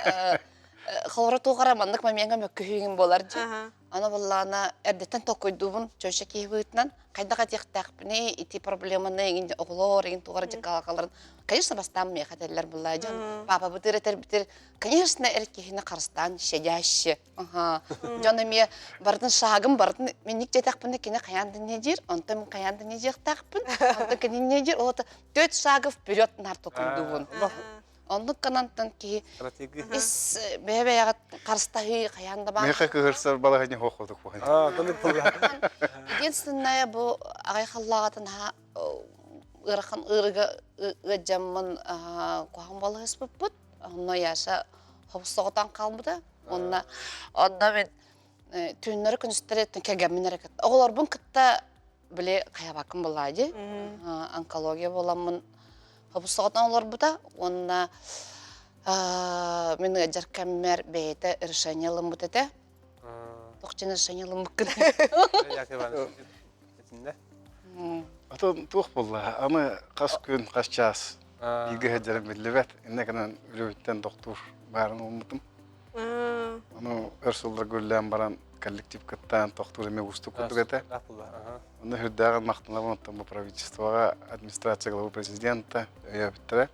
қылғыры тоғыра мандық мәменгі мөккүйген болар де. Оны болағана әрдеттен тоқойдуын чөші кейбійтінен қайдақ әтектәқпіне, ити проблеманы егін оғылор, егін тоғыра жекалақаларын. Конечно, бастан мен қатерлер болады. Папа бұтыр әтер бітір. Конечно, әркейіні қарыстан, шедяшы. Жоны мен бардың шағым бардың. Мен нек жетақпын екені қаянды не дер, онты мен қаянды не жектақпын. Онты кені не дер, олаты 4 шағы вперед нар тоқойдуын. Онлук канантан ки Стратегия. ис бебеягат карстахи каянда бар. Меха кыгырсар балагыне хохудук бу. Тонук булла. Единственное бу агай халлагатын ха ырхан ырга ыжаммын кухан балыгыс бут. Онно яша хобсоготан калмыды. Онна мен түннөр күнүстөрөтүн кегемин аракет. Оголор бун кытта биле каябакын булады. Онкология боламын. Хобсоготан олор бута. Онна мен жаркаммер бейте решение лымбытыте. Тохчен решение лымбыкын. Атын тух булла. Аны кас күн, кас час. Иге хәҗәрем билебет. Инне канан үлүттен доктор барын умтым. Аны өрсулдар гөллән баран коллектив кыттан доктор эме усту кутугата. Аны хөддәгән мактаналар бу правительствога, администрация главы президента, я битре.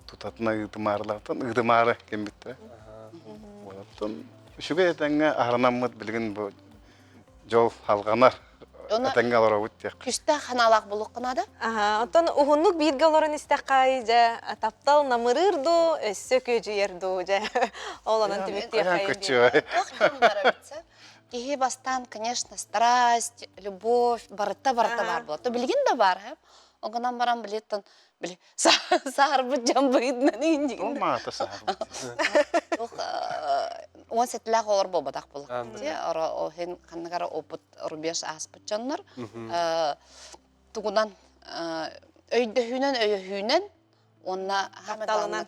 Тутатна итмарлартан, игдмары кем битре. Оттан шуга этәңгә ахранаммыт билген бу жол халганар. Этәңгә алар үттек. Күстә ханалак булук кына да. Онтон ухуннук бирге олорун истакай же таптал намырырду, өссө көжүерду же оланан тимекте кайын. Кихи бастан, конечно, страсть, любовь, барыта бар было. То билген да бар, оганан баран билеттен, биле, сахар бу жамбыйдынан индигин. Олмата сахар. Он сетлах олар бобадак булак. Ора хен каннагара опыт рубеж аспыт жаннар. Тугунан өйдө хүнен онна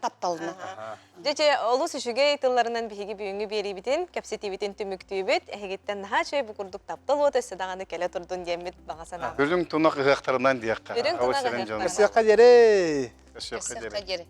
тапталына. Жече олус үшүгей тылларынан биһиги бүйүңү берибитин, кепсетибитин түмүктүүбүт, эхигиттен наха чөй бу курдук таптал вот эсседаганы келе турдун демит багасана. Бүрүң тунак ыгактарынан диякка. Бүрүң тунак ыгактарынан. Сыяка жере. Көсөккө Көсөккө жери.